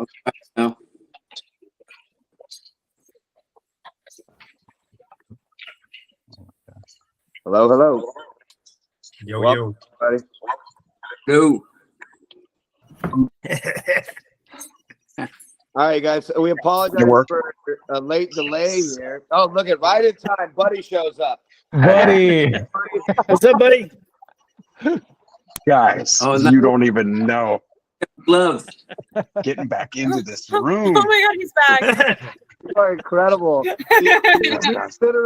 Okay. No. Hello, hello. Yo, Welcome, everybody. No. All right, guys. So we apologize for a late delay here. Oh, look at right in time. Buddy shows up. Buddy. What's up, buddy? Guys, Oh, you don't even know. Gloves. Getting back into this room. Oh my God, he's back. You are incredible.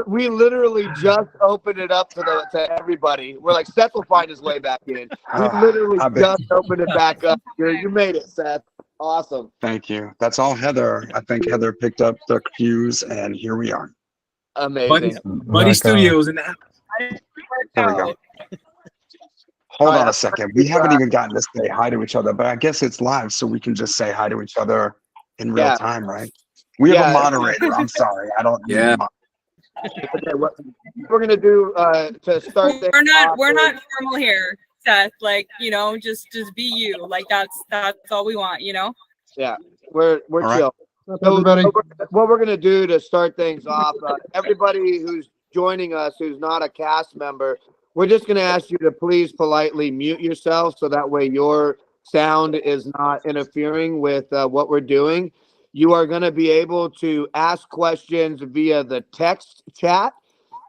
We literally just opened it up to everybody. We're like, Seth will find his way back in. We literally just opened it back up. You made it, Seth. Awesome. Thank you. That's all Heather. I think Heather picked up the cues, and here we are. Amazing. Buddy Studios in the house. There we go. Hold on a second. We haven't even gotten to say hi to each other, but I guess it's live, so we can just say hi to each other in real time, right? We have a moderator. I'm sorry. I don't. Yeah. Okay, what we're gonna do to start. We're not formal here, Seth. Like, you know, just be you. Like that's all we want. You know. Yeah, we're All chill. right. So what we're gonna do to start things off, everybody who's joining us who's not a cast member, we're just gonna ask you to please politely mute yourself so that way your sound is not interfering with what we're doing. You are going to be able to ask questions via the text chat.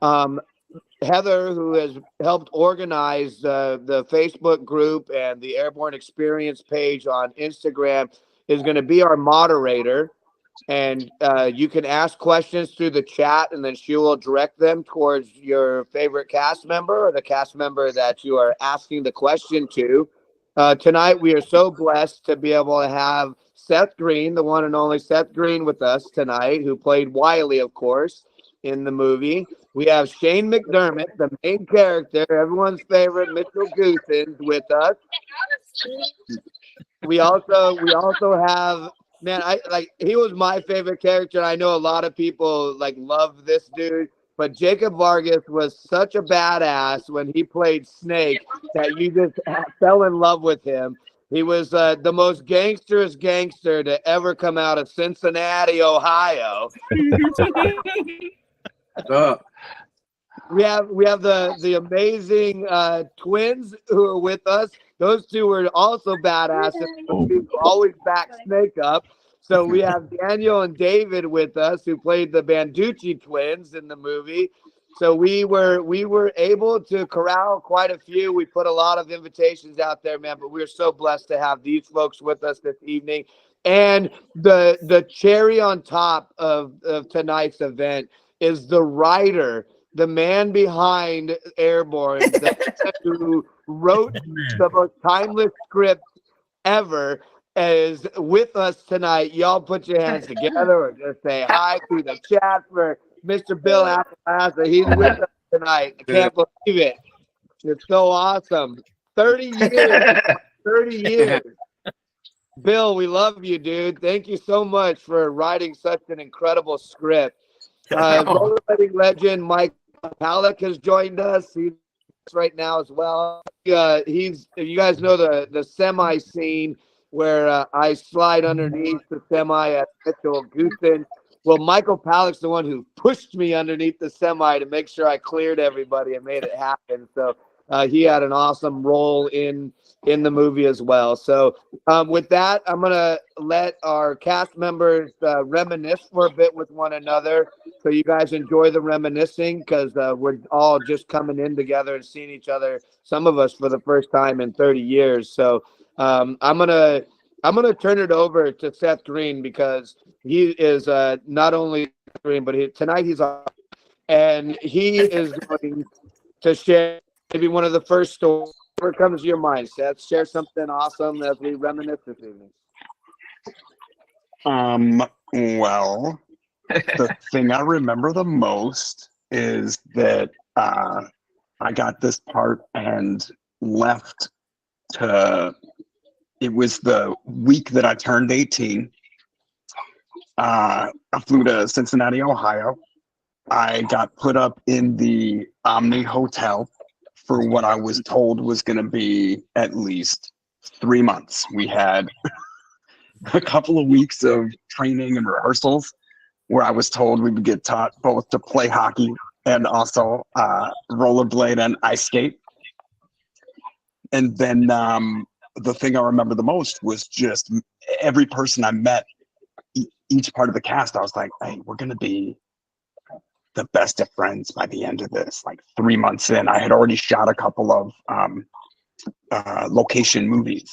Heather, who has helped organize the Facebook group and the Airborne Experience page on Instagram, is going to be our moderator. And you can ask questions through the chat, and then she will direct them towards your favorite cast member or the cast member that you are asking the question to. Tonight, we are so blessed to be able to have Seth Green, the one and only Seth Green, with us tonight, who played Wiley, of course, in the movie. We have Shane McDermott, the main character, everyone's favorite Mitchell Goossens, with us. We also have, man, he was my favorite character. I know a lot of people love this dude, but Jacob Vargas was such a badass when he played Snake that you just fell in love with him. He was the most gangsterous gangster to ever come out of Cincinnati, Ohio. We have the amazing twins who are with us. Those two were also badasses who always back Snake up. So we have Daniel and David with us, who played the Banducci twins in the movie. So we were able to corral quite a few. We put a lot of invitations out there, man, but we're so blessed to have these folks with us this evening. And the cherry on top of tonight's event is the writer, the man behind Airborne, who wrote the most timeless script ever, is with us tonight. Y'all put your hands together or just say hi through the chat for Mr. Bill Appalachia. He's with us tonight. I can't believe it. It's so awesome. 30 years. 30 years. Bill, we love you, dude. Thank you so much for writing such an incredible script. Rollerblading legend Mike Palak has joined us. He's right now as well. You guys know the semi scene where I slide underneath the semi at Mitchell Goossen. Well, Michael Palak's the one who pushed me underneath the semi to make sure I cleared everybody and made it happen. So he had an awesome role in the movie as well. So with that, I'm going to let our cast members reminisce for a bit with one another. So you guys enjoy the reminiscing, because we're all just coming in together and seeing each other, some of us for the first time in 30 years. So I'm gonna turn it over to Seth Green, because he is not only Green, but tonight he's on, and he is going to share maybe one of the first stories. Whatever comes to your mind, Seth. Share something awesome as we reminisce this evening. Well, the thing I remember the most is that I got this part and left to. It was the week that I turned 18. I flew to Cincinnati, Ohio. I got put up in the Omni Hotel for what I was told was going to be at least 3 months. We had a couple of weeks of training and rehearsals where I was told we would get taught both to play hockey and also rollerblade and ice skate. And then the thing I remember the most was just every person I met, each part of the cast, I was like, hey, we're going to be the best of friends by the end of this. Like 3 months in, I had already shot a couple of location movies.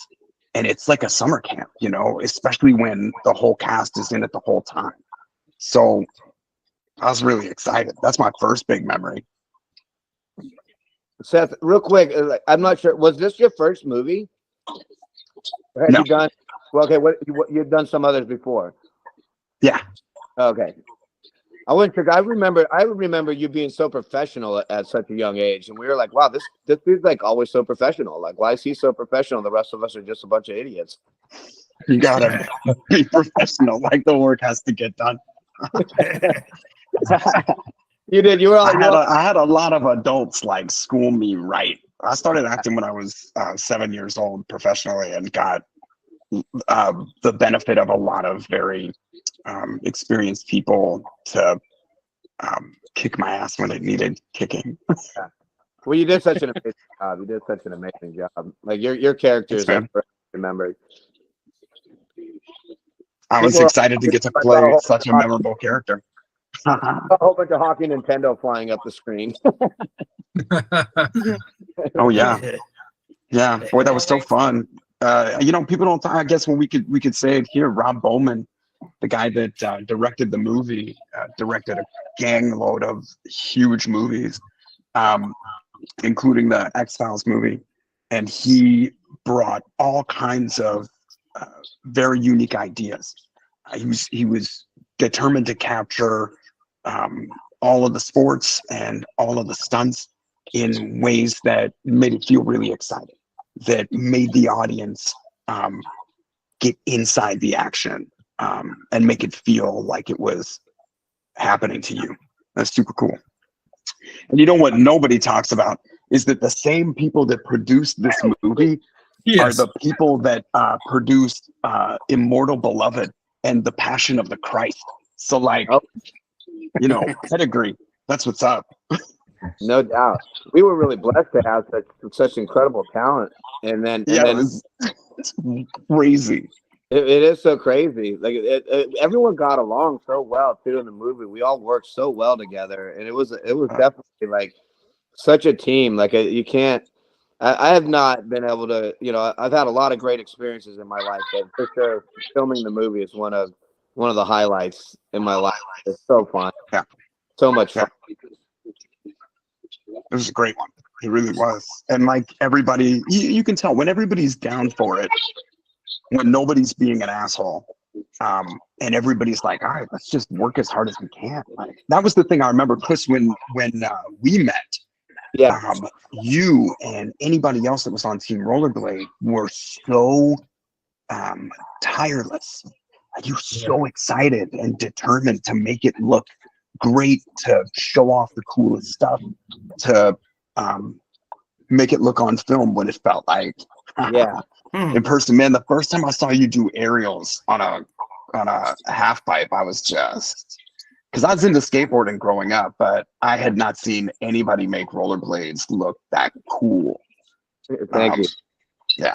And it's like a summer camp, you know, especially when the whole cast is in it the whole time. So I was really excited. That's my first big memory. Seth, real quick, I'm not sure. Was this your first movie? Or had No. you done? Well, okay, what you've done some others before? Yeah. Okay. I wasn't sure. I remember you being so professional at such a young age, and we were like, "Wow, this dude's like always so professional. Like, why is he so professional? The rest of us are just a bunch of idiots." You gotta be professional. Like the work has to get done. You did. You were. I had a lot of adults like school me right. I started acting when I was 7 years old professionally, and got the benefit of a lot of very experienced people to kick my ass when it needed kicking. Well, you did such an amazing job. You did such an amazing job. Like your characters, I remember. I was excited to get to play such a memorable character. A whole bunch of hockey Nintendo flying up the screen. Oh yeah, yeah. Boy, that was so fun. You know, people don't. I guess when we could say it here. Rob Bowman, the guy that directed the movie, directed a gang load of huge movies, including the X-Files movie, and he brought all kinds of very unique ideas. He was determined to capture all of the sports and all of the stunts in ways that made it feel really exciting, that made the audience get inside the action and make it feel like it was happening to you. That's super cool. And you know what nobody talks about is that the same people that produced this movie are the people that produced Immortal Beloved and The Passion of the Christ. So like, you know, pedigree, that's what's up. No doubt. We were really blessed to have such incredible talent. And then it's crazy. It is so crazy. Like everyone got along so well too in the movie. We all worked so well together, and it was definitely like such a team. Like you can't. I have not been able to. You know, I've had a lot of great experiences in my life, but for sure, filming the movie is one of the highlights in my life. It's so fun. Yeah, so much fun. It was a great one. It really was. And like everybody, you can tell when everybody's down for it, when nobody's being an asshole, and everybody's like, all right, let's just work as hard as we can. Like, that was the thing I remember, Chris, when we met. Yeah. You and anybody else that was on Team Rollerblade were so tireless. Like, you were so excited and determined to make it look great, to show off the coolest stuff, to make it look on film what it felt like. Yeah. In person, man, the first time I saw you do aerials on a half pipe, I was just, because I was into skateboarding growing up, but I had not seen anybody make rollerblades look that cool. Thank you. Yeah.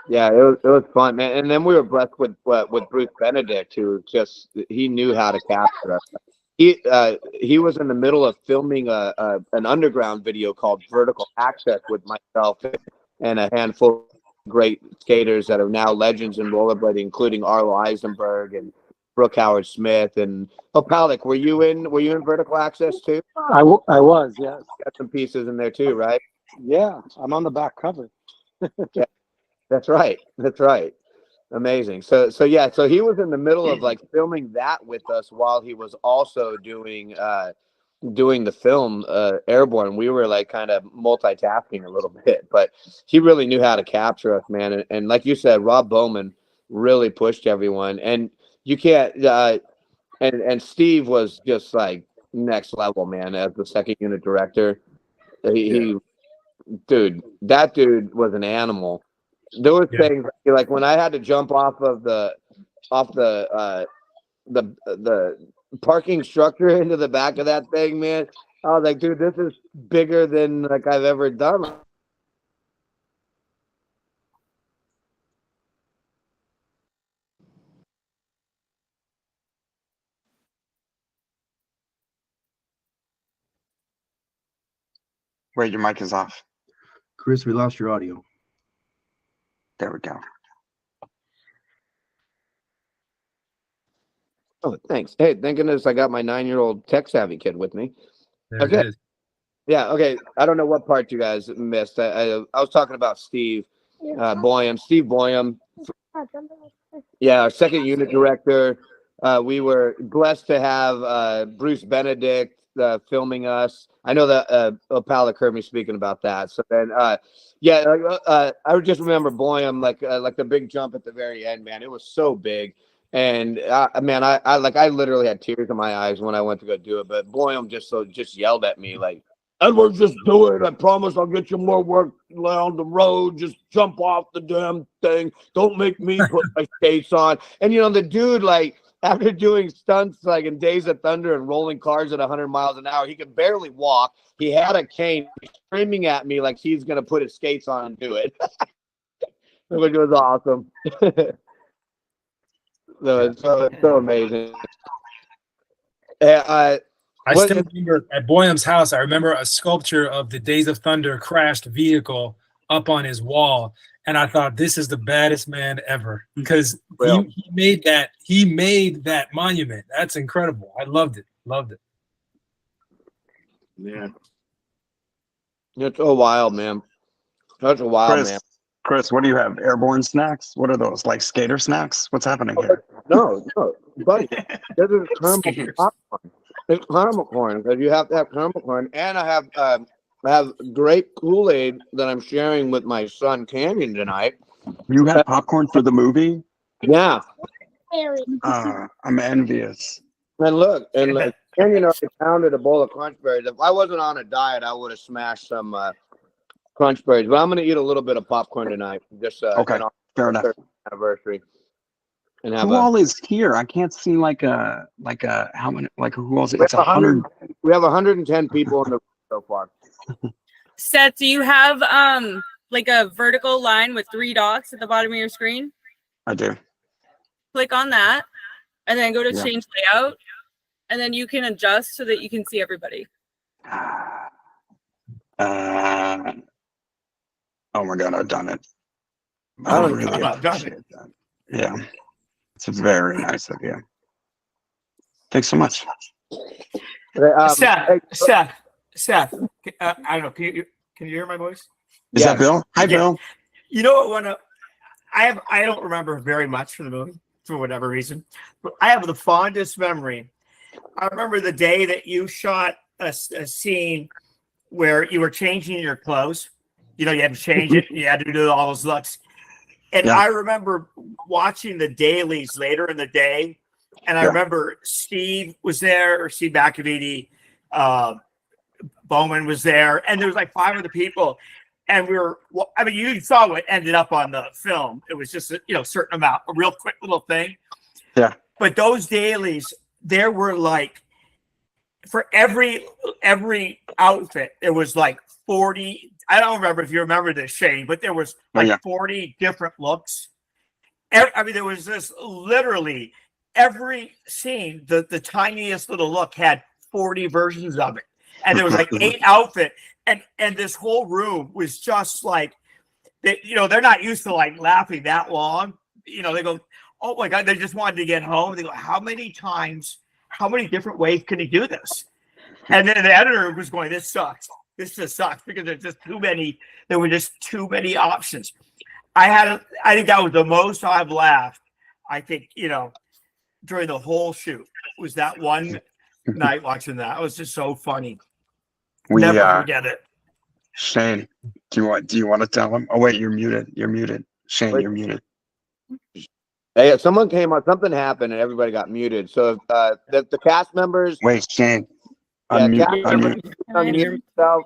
Yeah, it was fun, man. And then we were blessed with Bruce Benedict, who just, he knew how to capture us. He was in the middle of filming an underground video called Vertical Access with myself and a handful of great skaters that are now legends in rollerblading, including Arlo Eisenberg and Brooke Howard Smith and Palik. Were you in Vertical Access too? I was, yes. Got some pieces in there too, right? Yeah, I'm on the back cover. Yeah, that's right. Amazing. So he was in the middle of like filming that with us while he was also doing the film Airborne. We were like kind of multitasking a little bit, but he really knew how to capture us, man. And like you said, Rob Bowman really pushed everyone, and you can't and Steve was just like next level, man, as the second unit director. That dude was an animal. there was Yeah. things like when I had to jump off the parking structure into the back of that thing, man. I was like, dude, this is bigger than like I've ever done. Wait, your mic is off. Chris, we lost your audio. There we go. Oh, thanks. Hey, thank goodness I got my 9-year-old tech savvy kid with me. There Okay. it is. Yeah, okay. I don't know what part you guys missed. I was talking about Steve Boyum. Steve Boyum. Yeah, our second unit director. We were blessed to have Bruce Benedict filming us. I know that Opala heard me speaking about that. So then, I just remember Boyum, like the big jump at the very end, man. It was so big. And man, I literally had tears in my eyes when I went to go do it. But Boyum just yelled at me like, Edward, just do it. I promise I'll get you more work on the road. Just jump off the damn thing. Don't make me put my skates on. And the dude, like, after doing stunts like in Days of Thunder and rolling cars at 100 miles an hour, he could barely walk. He had a cane, screaming at me like he's gonna put his skates on and do it. Which was awesome. So amazing. I still remember at Boyum's house, I remember a sculpture of the Days of Thunder crashed vehicle up on his wall. And I thought, this is the baddest man ever, because he made that monument. That's incredible. I loved it. Yeah. It's so wild, man. That's a wild, man. Chris, what do you have? Airborne snacks? What are those? Like skater snacks? What's happening here? No, buddy. This is caramel popcorn. It's caramel corn because you have to have caramel corn, and I have grape Kool-Aid that I'm sharing with my son Canyon tonight. You had popcorn for the movie? Yeah. I'm envious. And look, Canyon already pounded a bowl of Crunch Berries. If I wasn't on a diet, I would have smashed some Crunch Berries. But I'm going to eat a little bit of popcorn tonight. Just Okay, fair enough. Anniversary. And Who all is here? I can't see like how many, like who else? It's 100. We have 110 people in the room so far. Seth, do you have like a vertical line with 3 dots at the bottom of your screen? I do. Click on that and then go to change layout, and then you can adjust so that you can see everybody. Oh my God, I've done it. Yeah. It's very nice of you. Thanks so much. Seth. I don't know. Can you hear my voice? Is that Bill? Hi, Bill. You know what? I don't remember very much from the movie for whatever reason, but I have the fondest memory. I remember the day that you shot a scene where you were changing your clothes. You had to change it. You had to do all those looks. And I remember watching the dailies later in the day, and I remember Steve was there, or Steve McDermott, Bowman was there, and there was like 5 other people. And you saw what ended up on the film. It was just a certain amount, a real quick little thing. Yeah. But those dailies, there were like, for every outfit, there was like 40. I don't remember if you remember this, Shane, but there was like 40 different looks. There was this literally every scene, the tiniest little look had 40 versions of it. And there was like 8 outfits. And this whole room was just like, they're not used to like laughing that long. They go, oh my God, they just wanted to get home. They go, how many different ways can he do this? And then the editor was going, this sucks. This just sucks because there were just too many options. I think that was the most I've laughed. I think, during the whole shoot was that one night watching that. It was just so funny. Never forget it. Shane, do you want to tell him? Oh wait, you're muted. Shane, you're muted. Hey, someone came on, something happened and everybody got muted. So the cast members. Wait, Shane. Unmute yourself.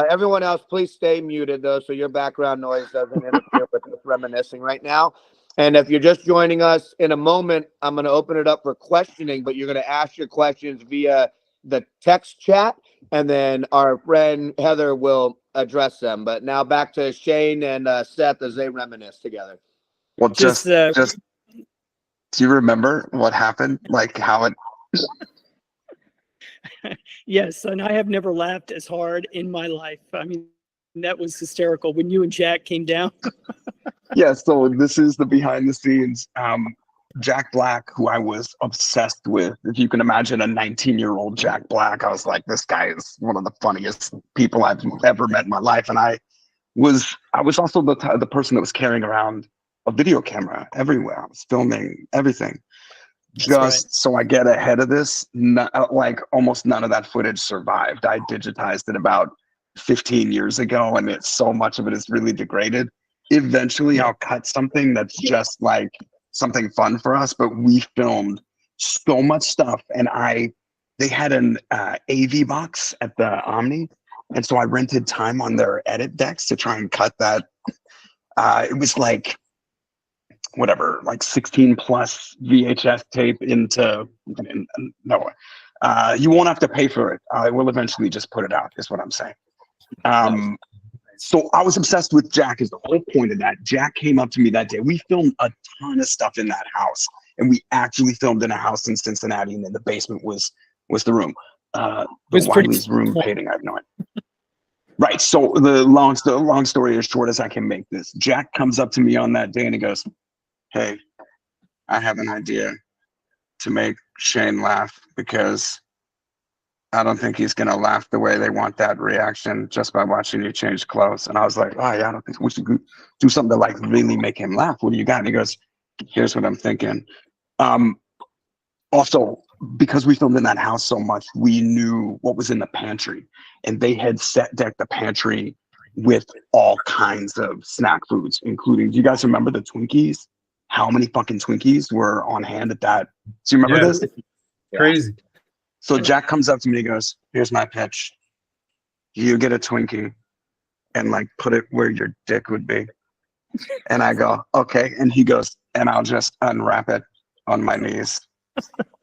Everyone else, please stay muted though, so your background noise doesn't interfere with us reminiscing right now. And if you're just joining us in a moment, I'm going to open it up for questioning, but you're going to ask your questions via the text chat, and then our friend Heather will address them. But now back to Shane and Seth as they reminisce together. Well, just do you remember what happened? Like how it? Yes, and I have never laughed as hard in my life. I mean, that was hysterical when you and Jack came down. Yeah, so this is the behind the scenes. Jack Black, who I was obsessed with. If you can imagine a 19-year-old Jack Black, I was like, this guy is one of the funniest people I've ever met in my life. And I was also the person that was carrying around a video camera everywhere. I was filming everything. So I get ahead of this, like almost none of that footage survived. I digitized it about 15 years ago, and so much of it is really degraded. Eventually I'll cut something that's just like something fun for us, but we filmed so much stuff, and they had an AV box at the Omni, and so I rented time on their edit decks to try and cut that. It was like whatever, like 16 plus VHS tape into, no, you won't have to pay for it. I will eventually just put it out, is what I'm saying. So I was obsessed with Jack is the whole point of that. Jack came up to me that day. We filmed a ton of stuff in that house, and we actually filmed in a house in Cincinnati, and then the basement was the room. Wiley's room painting, I have no idea. Right, so the long story as short as I can make this. Jack comes up to me on that day and he goes, hey, I have an idea to make Shane laugh, because I don't think he's going to laugh the way they want that reaction just by watching you change clothes. And I was like, oh yeah, I don't think we should do something to like really make him laugh. What do you got? And he goes, here's what I'm thinking. Also, because we filmed in that house so much, we knew what was in the pantry, and they had set decked the pantry with all kinds of snack foods, including, do you guys remember the Twinkies? How many fucking Twinkies were on hand at that? Do you remember this? Crazy. So Jack comes up to me and goes, here's my pitch. You get a Twinkie and like put it where your dick would be. And I go, okay. And he goes, and I'll just unwrap it on my knees.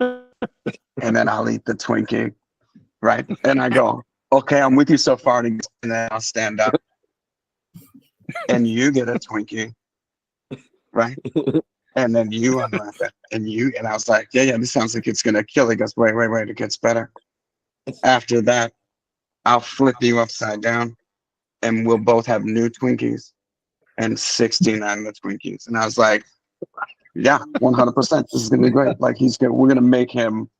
And then I'll eat the Twinkie. Right. And I go, okay, I'm with you so far. And then I'll stand up. And you get a Twinkie. Right. And then you unwrap it, and I was like, yeah, this sounds like it's gonna kill. He goes, wait, it gets better. After that, I'll flip you upside down, and we'll both have new Twinkies and 69 the Twinkies. And I was like, yeah, 100%. This is gonna be great. Like we're gonna make him.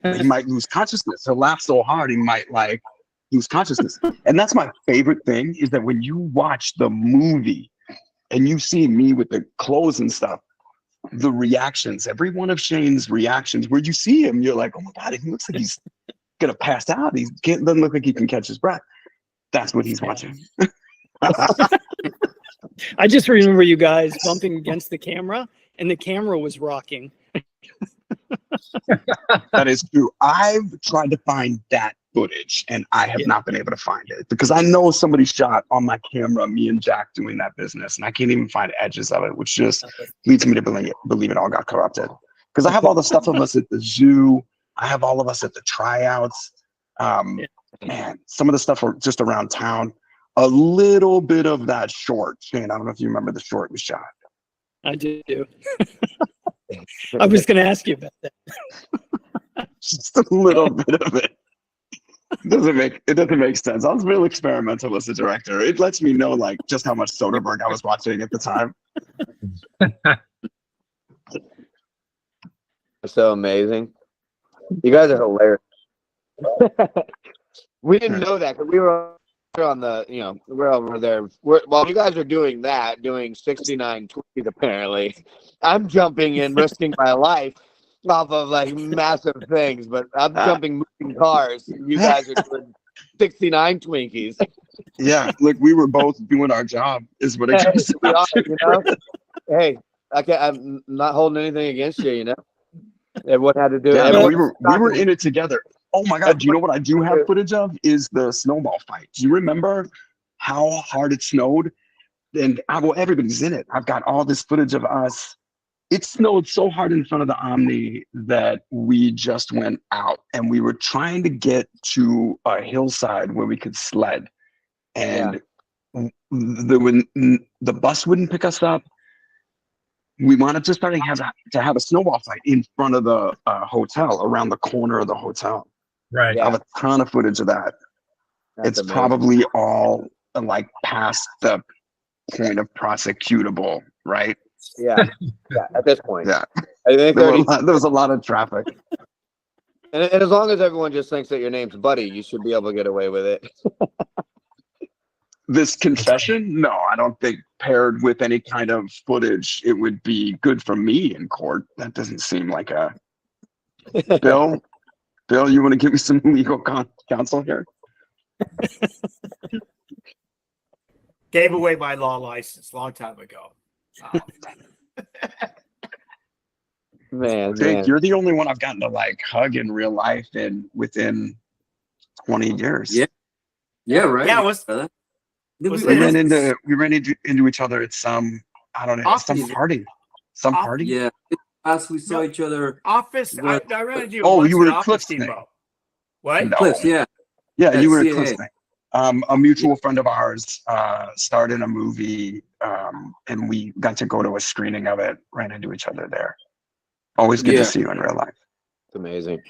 He might lose consciousness. He'll laugh so hard he might like lose consciousness. And that's my favorite thing, is that when you watch the movie and you see me with the clothes and stuff, the reactions, every one of Shane's reactions, where you see him, you're like, oh my God, he looks like he's gonna pass out. Doesn't look like he can catch his breath. That's what he's watching. I just remember you guys bumping against the camera, and the camera was rocking. That is true. I've tried to find that footage, and I have not been able to find it, because I know somebody shot on my camera me and Jack doing that business, and I can't even find edges of it, which just leads me to believe it all got corrupted. Because I have all the stuff of us at the zoo, I have all of us at the tryouts, man, some of the stuff just around town. A little bit of that short, Shane, I don't know if you remember the short we shot. I do. I was going to ask you about that. Just a little bit of it. It doesn't make sense. I was real experimental as a director. It lets me know like just how much Soderbergh I was watching at the time. So amazing. You guys are hilarious. We didn't know that because we were on the, we're over there. While you guys are doing that, doing 69 Twinkies apparently, I'm jumping in, risking my life off of like massive things, but I'm jumping moving cars. You guys are doing 69 Twinkies. Yeah, look, we were both doing our job, is what it comes down to. Hey, I'm not holding anything against you, Everyone had to do it. Yeah, we were in it together. Oh my God, do you know what I do have footage of? Is the snowball fight. Do you remember how hard it snowed? well, everybody's in it. I've got all this footage of us. It snowed so hard in front of the Omni that we just went out, and we were trying to get to a hillside where we could sled, and the bus wouldn't pick us up. We wanted to start to have a snowball fight in front of the hotel, around the corner of the hotel. Right. I have a ton of footage of that. That's It's amazing. probably all like past the point of prosecutable, right? Yeah, at this point. Yeah. I think There was a lot of traffic. and as long as everyone just thinks that your name's Buddy, you should be able to get away with it. This confession, no, I don't think paired with any kind of footage, it would be good for me in court. That doesn't seem like a Bill, you want to give me some legal counsel here? Gave away my law license a long time ago. Man, Jake, you're the only one I've gotten to like hug in real life within 20 years. Yeah, right. Yeah, it was- Did was We it- ran into each other at some, I don't know, some Office. party. Some party. Yeah. Last we saw each other. Office. I What? ran into you. Oh, once you were in at Office Cliff's Depot. What? No. Cliffs, yeah. Yeah, you were at CAA. Cliff's thing. A mutual friend of ours starred in a movie, and we got to go to a screening of it. Ran into each other there. Always good Yeah. to see you in real life. it's amazing.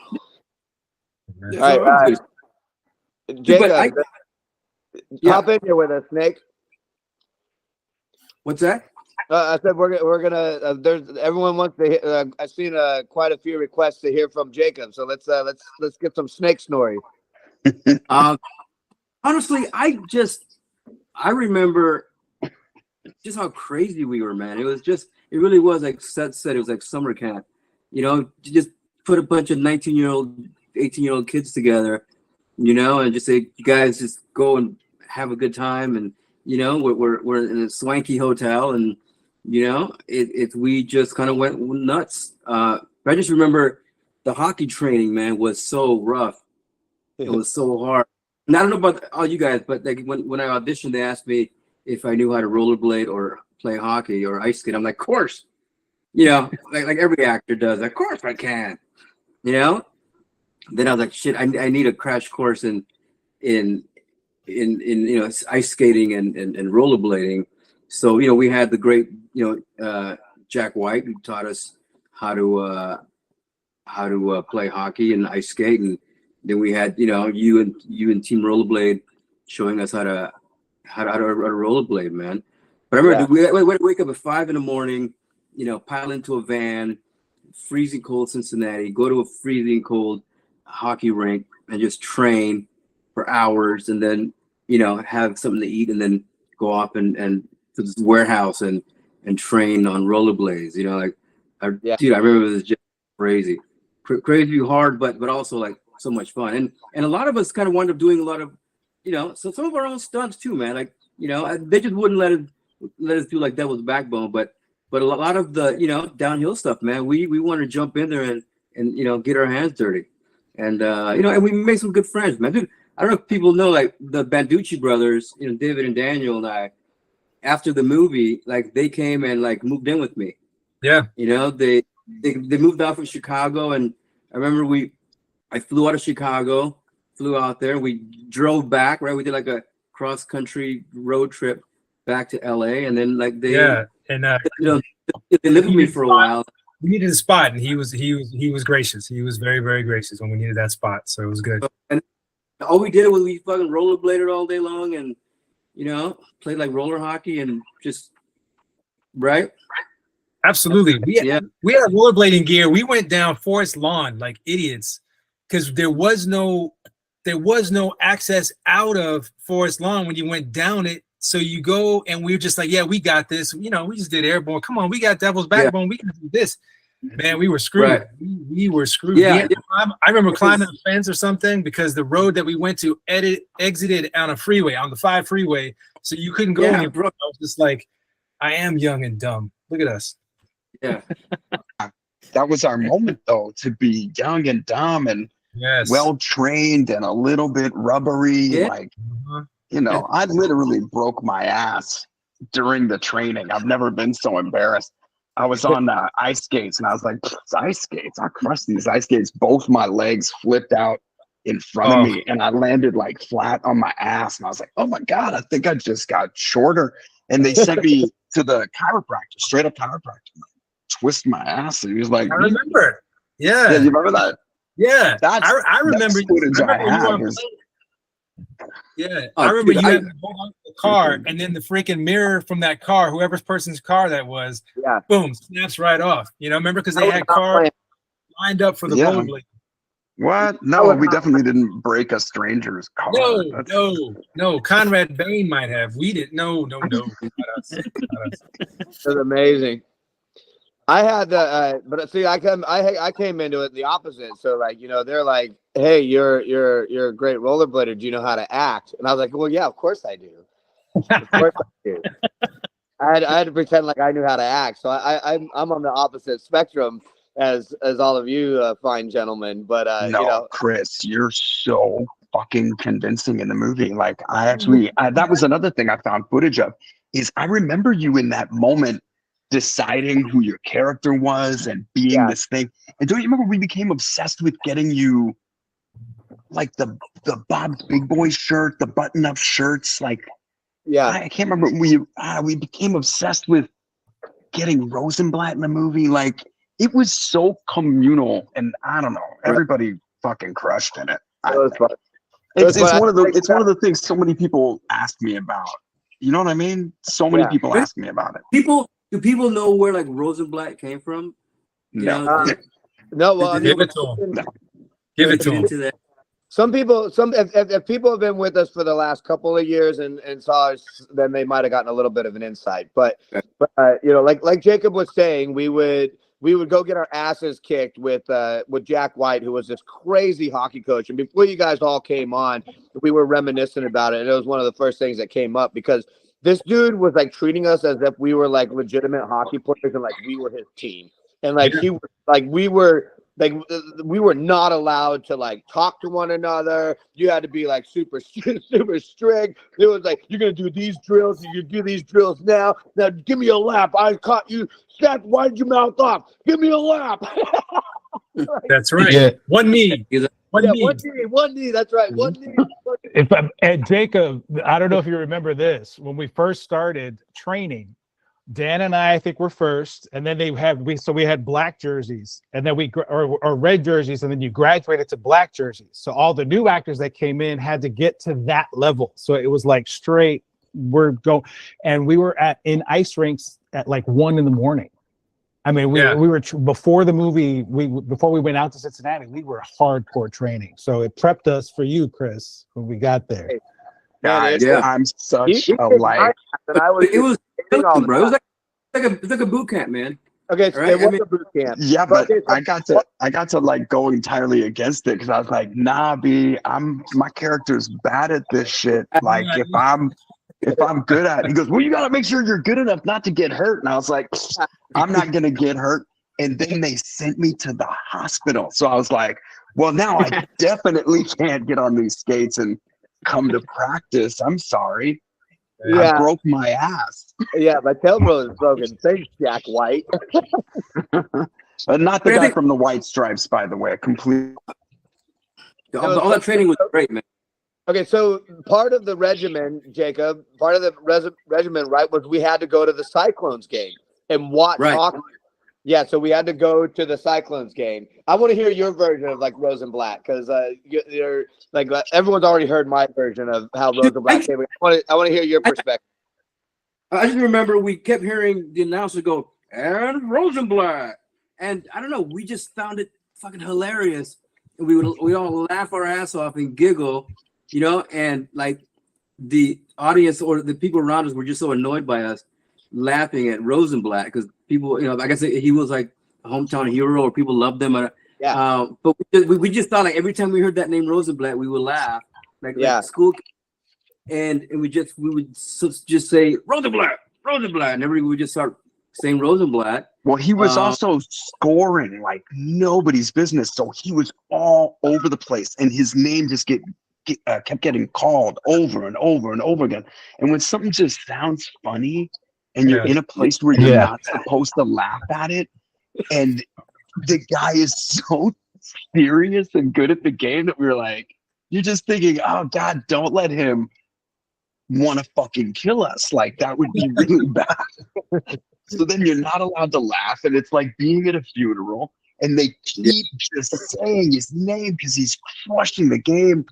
Yeah, All right, Jacob, But yeah. hop in here with us, Snake. What's that? I said we're gonna. There's everyone wants to. I've seen quite a few requests to hear from Jacob. So let's get some Snake story. Honestly, I remember just how crazy we were, man. It really was like Seth said, it was like summer camp. You know, you just put a bunch of 19-year-old, 18-year-old kids together, you know, and just say, you guys just go and have a good time. And, you know, we're in a swanky hotel, and, you know, we just kind of went nuts. I just remember the hockey training, man, was so rough. It was so hard. And I don't know about all you guys, but like when I auditioned, they asked me if I knew how to rollerblade or play hockey or ice skate. I'm like, of course. You know, like every actor does. Of course I can. You know? Then I was like, shit, I need a crash course in you know, ice skating and rollerblading. So, you know, we had the great, you know, Jack White, who taught us how to play hockey and ice skate. And then we had, you know, you and Team Rollerblade showing us how to rollerblade, man. But I remember we had to wake up at 5 a.m, you know, pile into a van, freezing cold Cincinnati, go to a freezing cold hockey rink and just train for hours, and then, you know, have something to eat, and then go off and to this warehouse and train on rollerblades. You know, like, dude, I remember it was just crazy, crazy hard, but also like so much fun. And a lot of us kind of wound up doing a lot of, you know, so some of our own stunts too, man. Like, you know, they just wouldn't let us do like Devil's Backbone, but a lot of the, you know, downhill stuff, man, we want to jump in there and you know, get our hands dirty. And you know, and we made some good friends, man. Dude, I don't know if people know, like the Banducci brothers, you know, David and Daniel and I, after the movie, like they came and like moved in with me. Yeah. You know, they moved out from Chicago, and I remember I flew out of Chicago, flew out there, we drove back, right? We did like a cross country road trip back to LA, and then like they you know, they lived with me for a while. We needed a spot, and he was gracious. He was very, very gracious when we needed that spot, so it was good. And all we did was we fucking rollerbladed all day long, and you know, played like roller hockey, and just right. Absolutely, we had rollerblading gear. We went down Forest Lawn like idiots because there was no access out of Forest Lawn when you went down it. So you go, and we were just like, yeah, we got this. You know, we just did Airborne. Come on, we got Devil's Backbone. We can do this. Man, we were screwed. Right. We were screwed. Yeah. I remember climbing a fence or something because the road that we went to exited on a freeway, on the 5 freeway. So you couldn't go any brook. I was just like, I am young and dumb. Look at us. Yeah. That was our moment, though, to be young and dumb and well trained and a little bit rubbery. Yeah. Like, you know, I literally broke my ass during the training. I've never been so embarrassed. I was on ice skates and I was like, ice skates, I'll crush these ice skates. Both my legs flipped out in front of me and I landed like flat on my ass. And I was like, oh my God, I think I just got shorter. And they sent me to the chiropractor, straight up chiropractor. Twist my ass. And he was like, I remember. Yeah. You remember that? Yeah. That's, I remember. Yeah, I remember you had to hold on to the car, and then the freaking mirror from that car, whoever's person's car that was, boom, snaps right off. You know, remember because they had cars lined up for the rollerblade. What? No, we definitely didn't break a stranger's car. No. Conrad Bain might have. We didn't. No. Not us. That's amazing. I had the, but see, I came into it the opposite. So like, you know, they're like, "Hey, you're a great rollerblader. Do you know how to act?" And I was like, "Well, yeah, of course I do. Of course I do." I had to pretend like I knew how to act. So I'm on the opposite spectrum as all of you fine gentlemen. But no, you know, Chris, you're so fucking convincing in the movie. Like that was another thing I found footage of. Is I remember you in that moment deciding who your character was and being this thing. And don't you remember we became obsessed with getting you like the Bob's Big Boy shirt, the button-up shirts, like I can't remember. We became obsessed with getting Rosenblatt in the movie. Like it was so communal, and I don't know, everybody fucking crushed in it. It's one of the things so many people ask me about. You know what I mean? So many people ask me about it. Do people know where like Rosenblatt came from? No. No. Well, I mean, give it to them. Give it to them. Some people, if people have been with us for the last couple of years and saw us, then they might have gotten a little bit of an insight. But you know, like Jacob was saying, we would go get our asses kicked with Jack White, who was this crazy hockey coach. And before you guys all came on, we were reminiscing about it, and it was one of the first things that came up because this dude was like treating us as if we were like legitimate hockey players and like we were his team. And like we were not allowed to like talk to one another. You had to be like super strict. It was like, you're going to do these drills. You do these drills now. Now give me a lap. I caught you. Seth, why'd you mouth off? Give me a lap. That's right. Yeah. One knee. One knee. That's right. One knee. And Jacob, I don't know if you remember this. When we first started training, Dan and I think were first, and then we had black jerseys, and then or red jerseys, and then you graduated to black jerseys. So all the new actors that came in had to get to that level. So it was like straight, we're going, and we were in ice rinks at like 1 a.m. I mean, we were before the movie. Before we went out to Cincinnati, we were hardcore training. So it prepped us for you, Chris, when we got there. Guys, I'm such a like. It was like a boot camp, man. Okay, so it was a boot camp. Yeah, but I got to like go entirely against it because I was like, nah, B, my character's bad at this shit. Like if I'm good at it, he goes, well, you gotta make sure you're good enough not to get hurt. And I was like, I'm not gonna get hurt. And then they sent me to the hospital. So I was like, well, now I definitely can't get on these skates and come to practice. I'm sorry. I broke my ass. Yeah, my tailbone is broken. Thanks, Jack White. But not the guy from the White Stripes, by the way. Complete. All that training was great, man. Okay, so part of the regimen, Jacob, right, was we had to go to the Cyclones game and watch hockey. Yeah, so we had to go to the Cyclones game. I want to hear your version of like Rosenblatt because you're like everyone's already heard my version of how Rosenblatt came. I want to hear your perspective. I just remember we kept hearing the announcer go, "And Rosenblatt," and I don't know, we just found it fucking hilarious. And we all laugh our ass off and giggle, you know, and like the audience or the people around us were just so annoyed by us laughing at Rosenblatt because people, you know, like I said, he was like a hometown hero or people loved him. But we just thought like every time we heard that name Rosenblatt, we would laugh like school, and we would just say Rosenblatt, and everybody would just start saying Rosenblatt. Well, he was also scoring like nobody's business, so he was all over the place, and his name just kept getting called over and over and over again. And when something just sounds funny and you're in a place where you're not supposed to laugh at it, and the guy is so serious and good at the game that we were like, you're just thinking, oh God, don't let him want to fucking kill us. Like that would be really bad. So then you're not allowed to laugh, and it's like being at a funeral, and they keep just saying his name because he's crushing the game.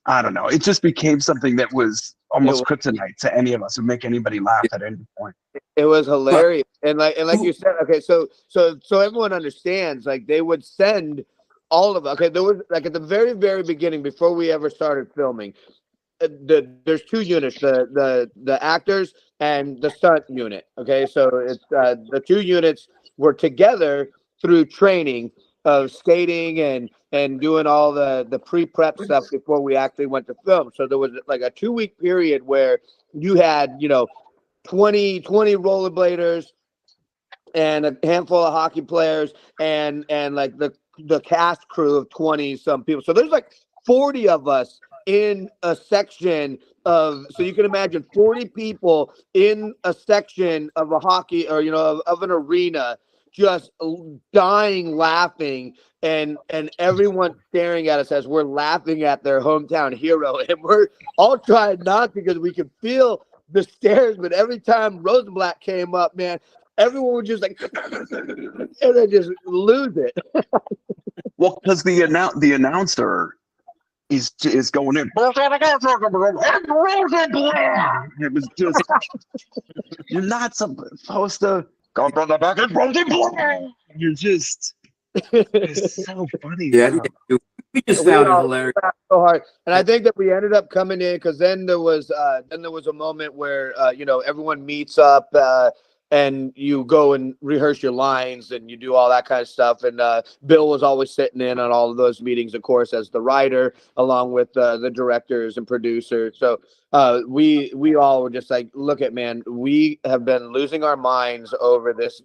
I don't know. It just became something that was almost kryptonite to any of us. Would make anybody laugh at any point. It was hilarious, and like you said, okay, so everyone understands. Like they would send all of us. Okay, there was like at the very beginning, before we ever started filming, there's two units: the actors and the stunt unit. Okay, so it's the two units were together through training of skating and doing all the pre-prep stuff before we actually went to film. So there was like a 2-week period where you had 20 rollerbladers and a handful of hockey players and like the cast crew of 20 some people. So there's like 40 of us in a section of, so you can imagine 40 people in a section of a hockey or of an arena, just dying laughing, and everyone staring at us as we're laughing at their hometown hero, and we're all trying not because we could feel the stares. But every time Rosenblatt came up, man, everyone would just like and they just lose it. Well, because the announcer is going in. It was just, you're not supposed to go from the back and Rosenblatt. You're just, it's so funny. Yeah, we just found it hilarious. So hard, and I think that we ended up coming in because then there was a moment where everyone meets up and you go and rehearse your lines and you do all that kind of stuff. And Bill was always sitting in on all of those meetings, of course, as the writer, along with the directors and producers. So we all were just like, look at, man, we have been losing our minds over this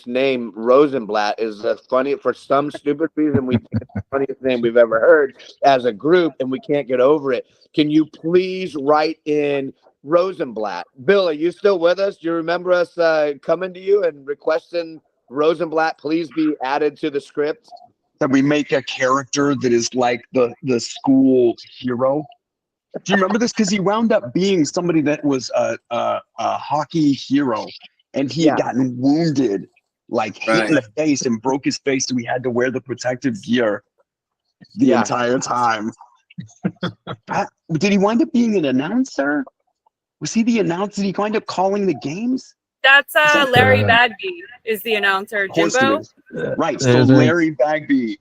name. Rosenblatt is funny for some stupid reason. We think it's the funniest name we've ever heard as a group, and we can't get over it. Can you please write in Rosenblatt? Bill, are you still with us? Do you remember us coming to you and requesting Rosenblatt please be added to the script? That we make a character that is like the school hero. Do you remember this? Because he wound up being somebody that was a hockey hero, and he had gotten wounded, like hit in the face, and broke his face, so he had to wear the protective gear the entire time. Did he wind up being an announcer? Was he the announcer? Did he wind up calling the games? That's Larry Bagby is the announcer. Jimbo. Right. So Larry Bagby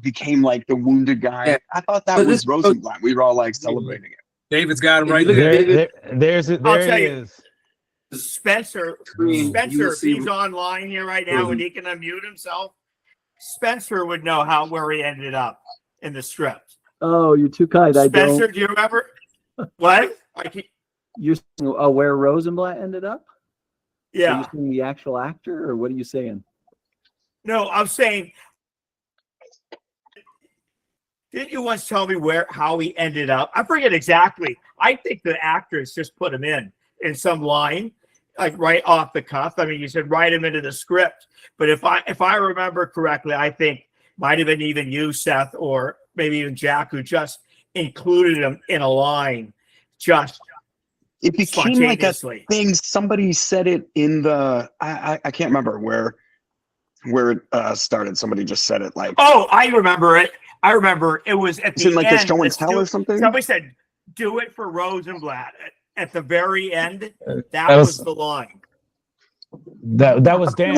became like the wounded guy. Yeah. I thought that was Rosenblatt. We were all like celebrating it. David's got him right there. There he is. Spencer, if he's online here right now and he can unmute himself, Spencer would know where he ended up in the script. Oh, you're too kind. Spencer, do you remember? What? You're saying where Rosenblatt ended up? Yeah. Are you saying the actual actor, or what are you saying? No, I'm saying, didn't you once tell me how he ended up? I forget exactly. I think the actress just put him in some line, like right off the cuff. I mean, you said write him into the script. But if I remember correctly, I think might have been even you, Seth, or maybe even Jack, who just included him in a line. It became like a thing. Somebody said it in the I can't remember where it started. Somebody just said it like, oh, I remember it. I remember it was at the end, like the show and tell or something. Somebody said, "Do it for Rosenblatt." At the very end, that was the line. That was Dan.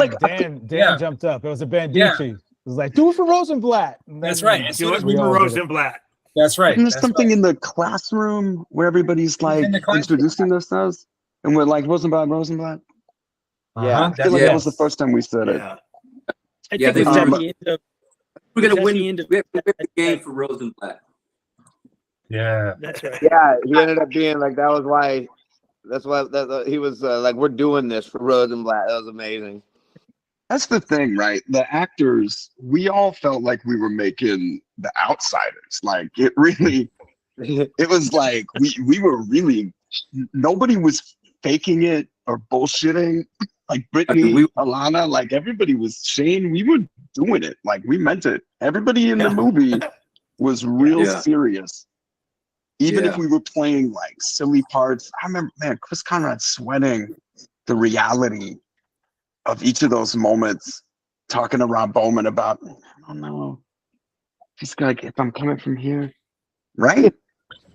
Dan jumped up. It was a Banducci. Yeah. It was like, "Do it for Rosenblatt." That's right. Do it for Rosenblatt. That's right. There's something in the classroom where everybody's like introducing themselves, and we're like Rosenblatt. Yeah, I feel like that was the first time we said it. We're gonna win. We have to win the game for Rosenblatt. Yeah, that's right. Yeah, he ended up being like that was why. That's why he was like, we're doing this for Rosenblatt. That was amazing. That's the thing, right? The actors, we all felt like we were making The Outsiders. Like it really, It was like we were really, nobody was faking it or bullshitting. Like Brittney, Alana, like everybody was, Shane, we were doing it. Like we meant it. Everybody in the movie was real serious. Even if we were playing like silly parts. I remember, man, Chris Conrad sweating the reality of each of those moments, talking to Rob Bowman about, I don't know, just like, if I'm coming from here, right?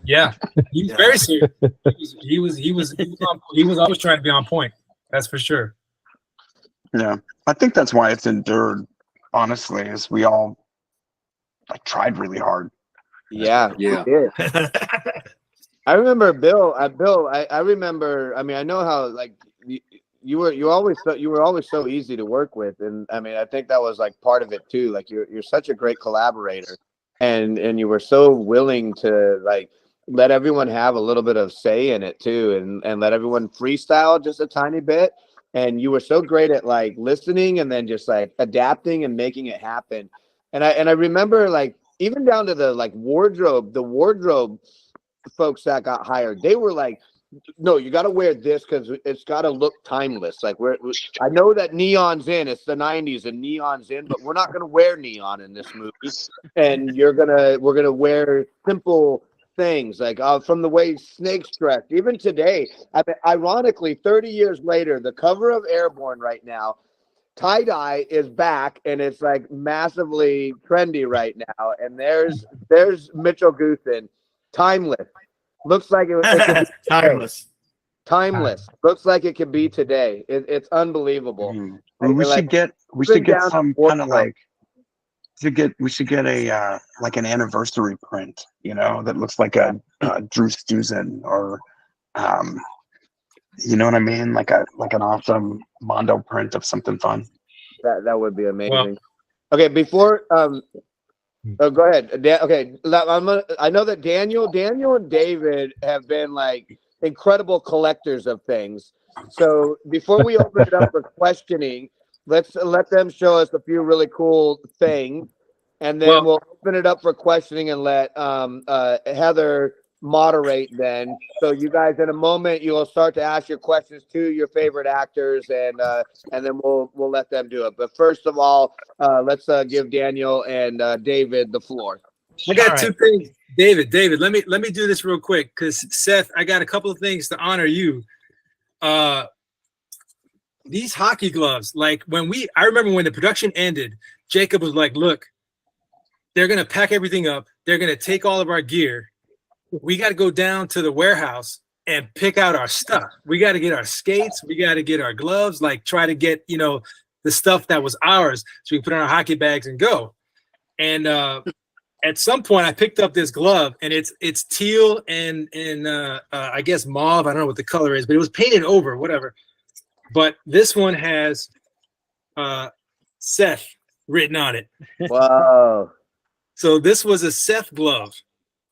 Yeah, he was very serious. He was always trying to be on point. That's for sure. Yeah, I think that's why it's endured. Honestly, is we all like tried really hard. Yeah. We did. I remember Bill. I remember. I mean, I know how like you were always so easy to work with, and I mean, I think that was like part of it too. Like you're such a great collaborator, and you were so willing to like let everyone have a little bit of say in it too, and let everyone freestyle just a tiny bit. And you were so great at like listening and then just like adapting and making it happen. And I remember like even down to the like wardrobe folks that got hired, they were like, no, you got to wear this because it's got to look timeless. Like I know that neon's in, it's the 90s and neon's in, but we're not going to wear neon in this movie. And we're going to wear simple things like from the way Snake's dressed. Even today, I mean, ironically, 30 years later, the cover of Airborne right now, tie-dye is back and it's like massively trendy right now. And there's Mitchell Guthin, timeless. Looks like it timeless. Looks like it could be today. It's unbelievable. Well, we should get some kind of like we should get a like an anniversary print, you know, that looks like a Drew Stuzan or you know what I mean, like an awesome Mondo print of something fun. That would be amazing. Well, okay, before go ahead. Okay, I know that Daniel and David have been like incredible collectors of things. So before we open it up for questioning, let's let them show us a few really cool things, and then we'll open it up for questioning and let Heather moderate then. So you guys, in a moment, you'll start to ask your questions to your favorite actors, and then we'll let them do it. But first of all, let's give Daniel and David the floor. I got two things. David, let me do this real quick because Seth, I got a couple of things to honor you. These hockey gloves, like I remember when the production ended, Jacob was like, look, they're going to pack everything up. They're going to take all of our gear. We got to go down to the warehouse and pick out our stuff. We got to get our skates. We got to get our gloves, like try to get, you know, the stuff that was ours so we can put on our hockey bags and go. And at some point I picked up this glove and it's teal and I guess mauve. I don't know what the color is, but it was painted over, whatever. But this one has Seth written on it. Wow. So this was a Seth glove.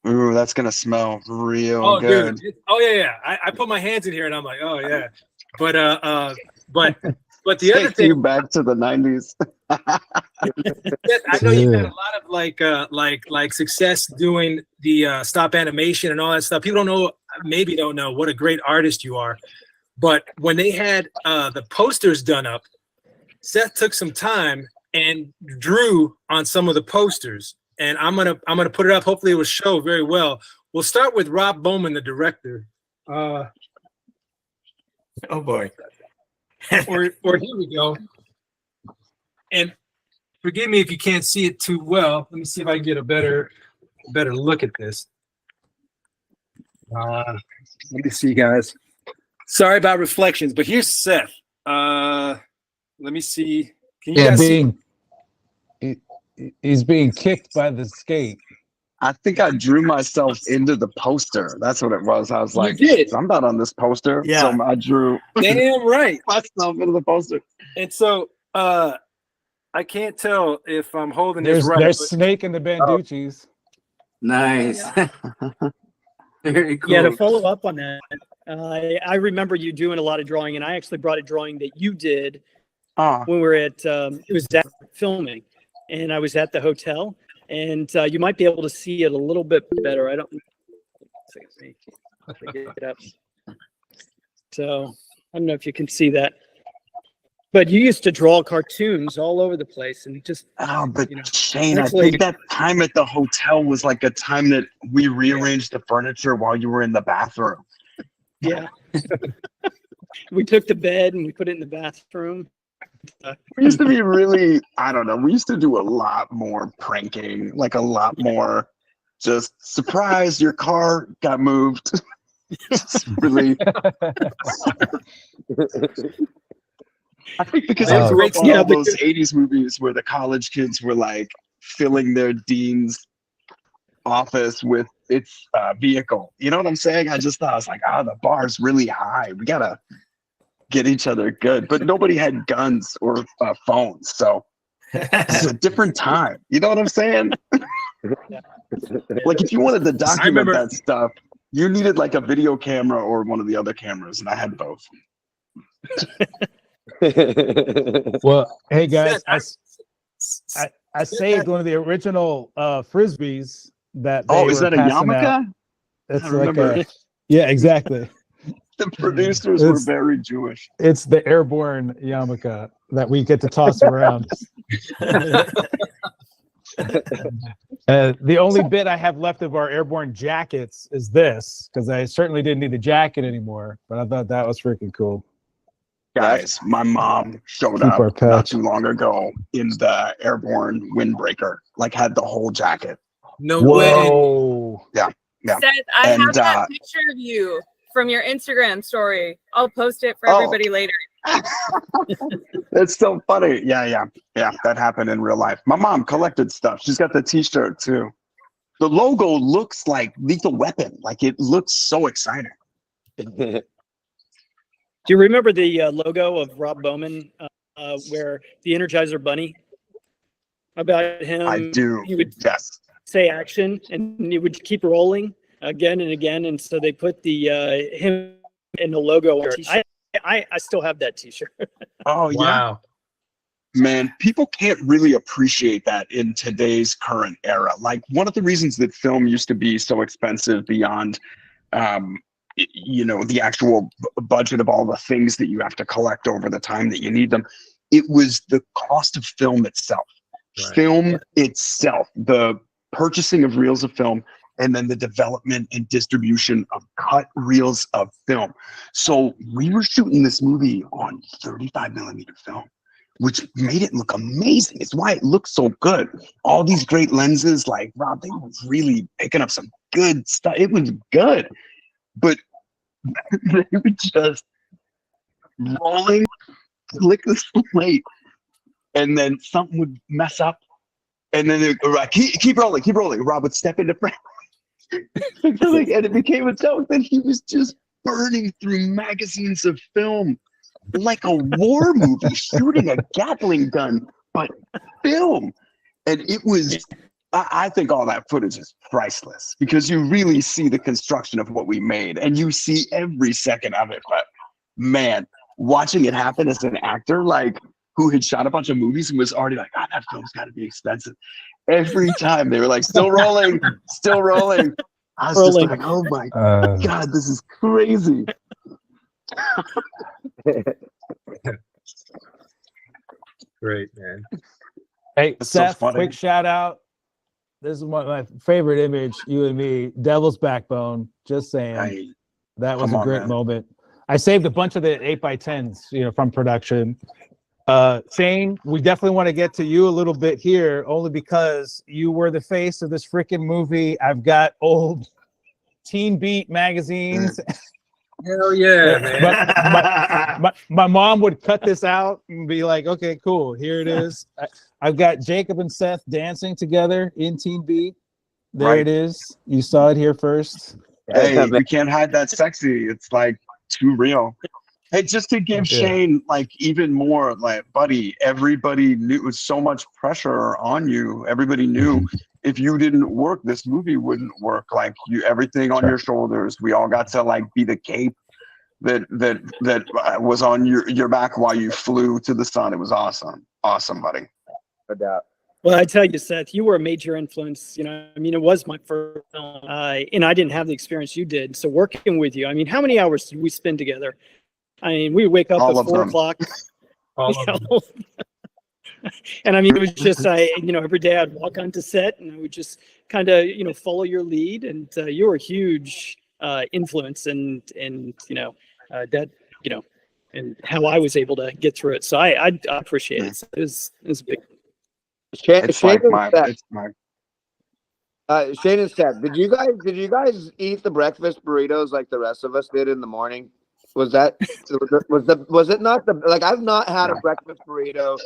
Ooh, that's gonna smell real good. Dude. Oh yeah. I put my hands in here and I'm like, oh yeah. But the other thing, you back to the 90s. I know you've had a lot of like success doing the stop animation and all that stuff. People don't know what a great artist you are. But when they had the posters done up, Seth took some time and drew on some of the posters. And I'm gonna put it up. Hopefully it will show very well. We'll start with Rob Bowman, the director. Oh boy. or here we go. And forgive me if you can't see it too well. Let me see if I can get a better look at this. Let me see, guys. Sorry about reflections, but here's Seth. Let me see. Can you guys see? He's being kicked by the skate. I think I drew myself into the poster. That's what it was. I was like, I'm not on this poster. Yeah. So I drew Damn right. myself into the poster. And so I can't tell if I'm holding this right. There's Snake and the Banducci's. Nice. Very cool. Yeah, to follow up on that, I remember you doing a lot of drawing, and I actually brought a drawing that you did when we were at it was that filming, and I was at the hotel, and you might be able to see it a little bit better. I don't. Get up. So I don't know if you can see that, but you used to draw cartoons all over the place, and just but you know, Shane, I actually- think that time at the hotel was like a time that we rearranged the furniture while you were in the bathroom. yeah. We took the bed and we put it in the bathroom. We used to be really, I don't know, we used to do a lot more pranking, like a lot more just surprise, your car got moved. Just really. I think because I grew up on all those 80s movies where the college kids were like filling their dean's office with its vehicle. You know what I'm saying? I just thought, I was like, the bar's really high. We got to get each other good. But nobody had guns or phones. So it's a different time. You know what I'm saying? Like if you wanted to document that stuff, you needed like a video camera or one of the other cameras, and I had both. Well, hey guys, I saved one of the original frisbees that they is were that a passing yarmulke? out. It's I like remember. yeah, exactly. The producers were very Jewish. It's the Airborne yarmulke that we get to toss around. The only bit I have left of our Airborne jackets is this, because I certainly didn't need a jacket anymore, but I thought that was freaking cool. Guys, my mom showed up not too long ago in the Airborne windbreaker, like had the whole jacket. No way. Yeah. Seth, I have that picture of you from your Instagram story. I'll post it for everybody later. It's so funny. Yeah. That happened in real life. My mom collected stuff. She's got the T-shirt too. The logo looks like Lethal Weapon. Like it looks so exciting. Do you remember the logo of Rob Bowman, where the Energizer Bunny? About him, I do. He would say action, and he would keep rolling again and again, and so they put the him in the logo. I still have that T-shirt. Oh yeah. Wow. Man, people can't really appreciate that in today's current era. Like one of the reasons that film used to be so expensive beyond the actual budget of all the things that you have to collect over the time that you need them, it was the cost of film itself. Right. Film itself, the purchasing of reels of film, and then the development and distribution of cut reels of film. So we were shooting this movie on 35 millimeter film, which made it look amazing. It's why it looks so good. All these great lenses, like Rob, they were really picking up some good stuff. It was good. But they were just rolling, click the slate, and then something would mess up, and then they'd keep rolling. Rob would step into frame, and it became a joke that he was just burning through magazines of film like a war movie, shooting a Gatling gun, but film. And it was. I think all that footage is priceless because you really see the construction of what we made and you see every second of it. But man, watching it happen as an actor, like who had shot a bunch of movies and was already like, God, that film's got to be expensive. Every time they were like, still rolling. I was just like, oh my God, this is crazy. Great, man. Hey, That's Seth, so funny. quick shout out. This is one of my favorite image, you and me, Devil's Backbone. Just saying. That was a great moment. I saved a bunch of the 8x10s, from production. Shane, we definitely want to get to you a little bit here, only because you were the face of this freaking movie. I've got old Teen Beat magazines. Hell yeah, man. My mom would cut this out and be like, okay, cool, here it is. I've got Jacob and Seth dancing together in Teen Beat. There it is. You saw it here first. Hey, we can't hide that sexy. It's like too real. Hey, just to give Shane like even more, like, buddy, everybody knew, it was so much pressure on you. Everybody knew if you didn't work, this movie wouldn't work. Like everything on your shoulders. We all got to like be the cape that was on your back while you flew to the sun. It was awesome, buddy. No doubt. Well, I tell you, Seth, you were a major influence. You know, I mean, it was my first film, and I didn't have the experience you did. So working with you, I mean, how many hours did we spend together? I mean, we wake up All at of 4 them. o'clock. All you of them. know. And I mean, it was just, every day I'd walk onto set and I would just kind of, follow your lead. And you were a huge influence and and how I was able to get through it. So I appreciate it. So it was a big. Shane, It's Shane like and my, Seth, it's my. Shane and Seth, did you guys eat the breakfast burritos like the rest of us did in the morning? Was it not I've not had a breakfast burrito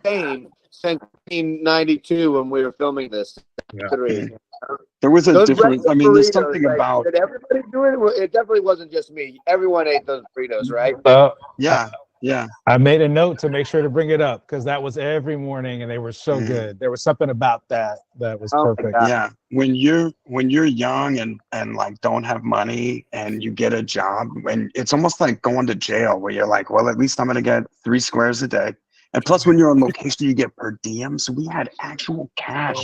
since 1992 when we were filming this. Yeah. There was a Those difference. I mean, there's breakfast something burritos, about. did everybody do it? It definitely wasn't just me. Everyone ate those burritos, right? Yeah, yeah. I made a note to make sure to bring it up because that was every morning and they were so Mhm. good. There was something about that was Oh my perfect. God. Yeah, when you're young and like don't have money and you get a job, and it's almost like going to jail where you're like, well, at least I'm gonna get 3 squares a day. And plus, when you're on location, you get per diem. So we had actual cash.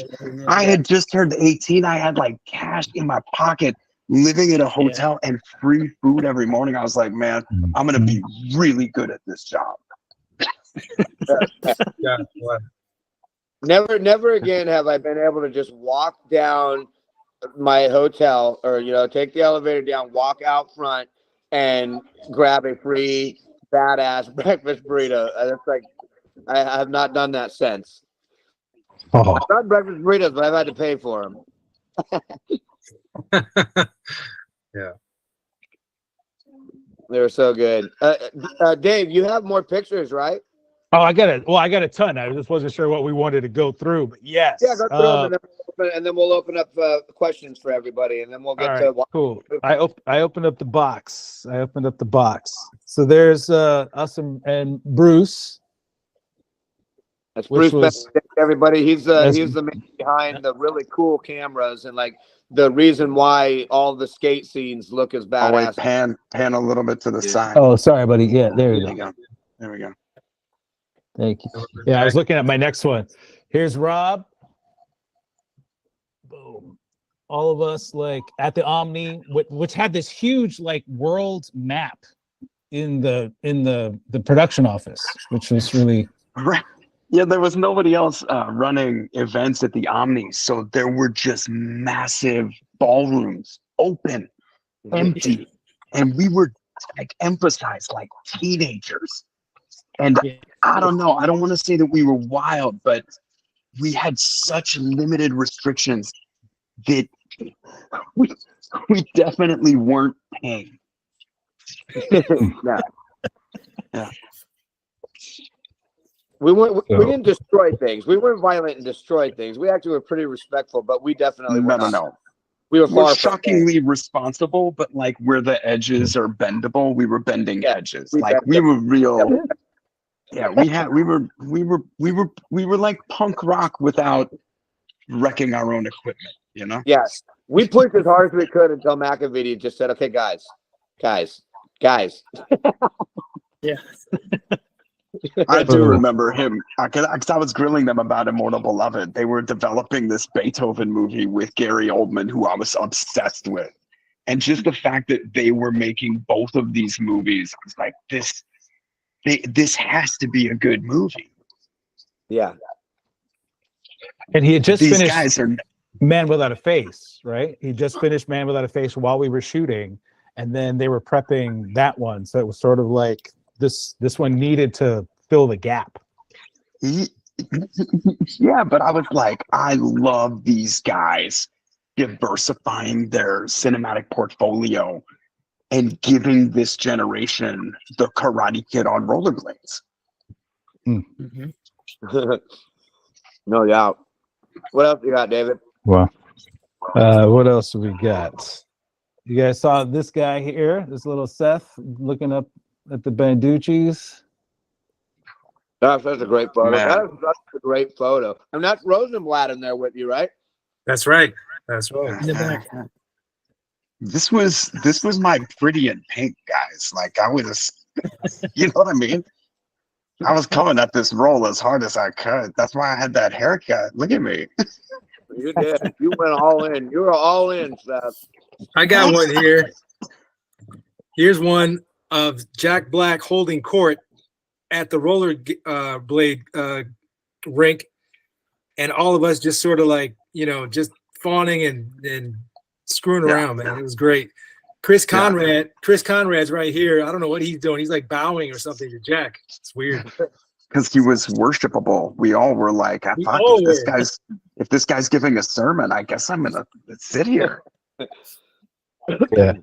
I had just turned 18. I had like cash in my pocket, living in a hotel and free food every morning. I was like, man, I'm gonna be really good at this job. Yeah. Well, Never again have I been able to just walk down my hotel or take the elevator down, walk out front, and grab a free badass breakfast burrito. That's like I have not done that since. Oh. I've done breakfast burritos, but I've had to pay for them. yeah. They were so good. Dave, you have more pictures, right? Oh, I got a ton. I just wasn't sure what we wanted to go through, but yes. Yeah, go through them, and then we'll open up questions for everybody, and then we'll get to. Cool. I opened up the box. So there's us and Bruce. That's which Bruce. was- Everybody, he's the man behind the really cool cameras and like the reason why all the skate scenes look as badass. Oh wait, pan a little bit to the side. Oh, sorry, buddy. Yeah, there you go. There we go. Thank you. Yeah, I was looking at my next one. Here's Rob. Boom. All of us like at the Omni, which had this huge like world map in the production office, which was really Right. Yeah, there was nobody else running events at the Omni, so there were just massive ballrooms, open, empty, and we were like emphasized like teenagers. And I don't know, I don't want to say that we were wild, but we had such limited restrictions that we definitely weren't paying. No. Yeah. We didn't destroy things. We weren't violent and destroy things. We actually were pretty respectful, but we definitely were not. No. We were We're far shockingly responsible, but like where the edges are bendable, we were bending edges. we Like bent we were real. Yeah, we were like punk rock without wrecking our own equipment, you know? Yes. We pushed as hard as we could until McAvity just said, okay, guys. Yeah. I do remember him because I was grilling them about Immortal Beloved. They were developing this Beethoven movie with Gary Oldman, who I was obsessed with. And just the fact that they were making both of these movies, I was like, this has to be a good movie. Yeah. and he had just These finished guys are Man Without a Face, right? He just finished Man Without a Face while we were shooting, and then they were prepping that one. So it was sort of like this one needed to fill the gap. Yeah, but I was like, I love these guys diversifying their cinematic portfolio and giving this generation the Karate Kid on rollerblades. No doubt. What else you got, David? Well, what else have we got? You guys saw this guy here, this little Seth looking up at the Banducci's. That's a great photo. Man. That is such a great photo. And that's Rosenblatt in there with you, right? That's right. That's right. In the back. This was my pretty in pink, guys. Like I was, you know what I mean? I was coming at this role as hard as I could. That's why I had that haircut. Look at me. You did. You went all in. You were all in, Seth. I got one here. Here's one of Jack Black holding court at the roller blade rink, and all of us just sort of like, just fawning and screwing around, man. It was great. Chris Conrad's right here. I don't know what he's doing. He's like bowing or something to Jack. It's weird. Because he was worshipable. We all were like, fuck, if this guy's giving a sermon, I guess I'm gonna sit here. Yeah.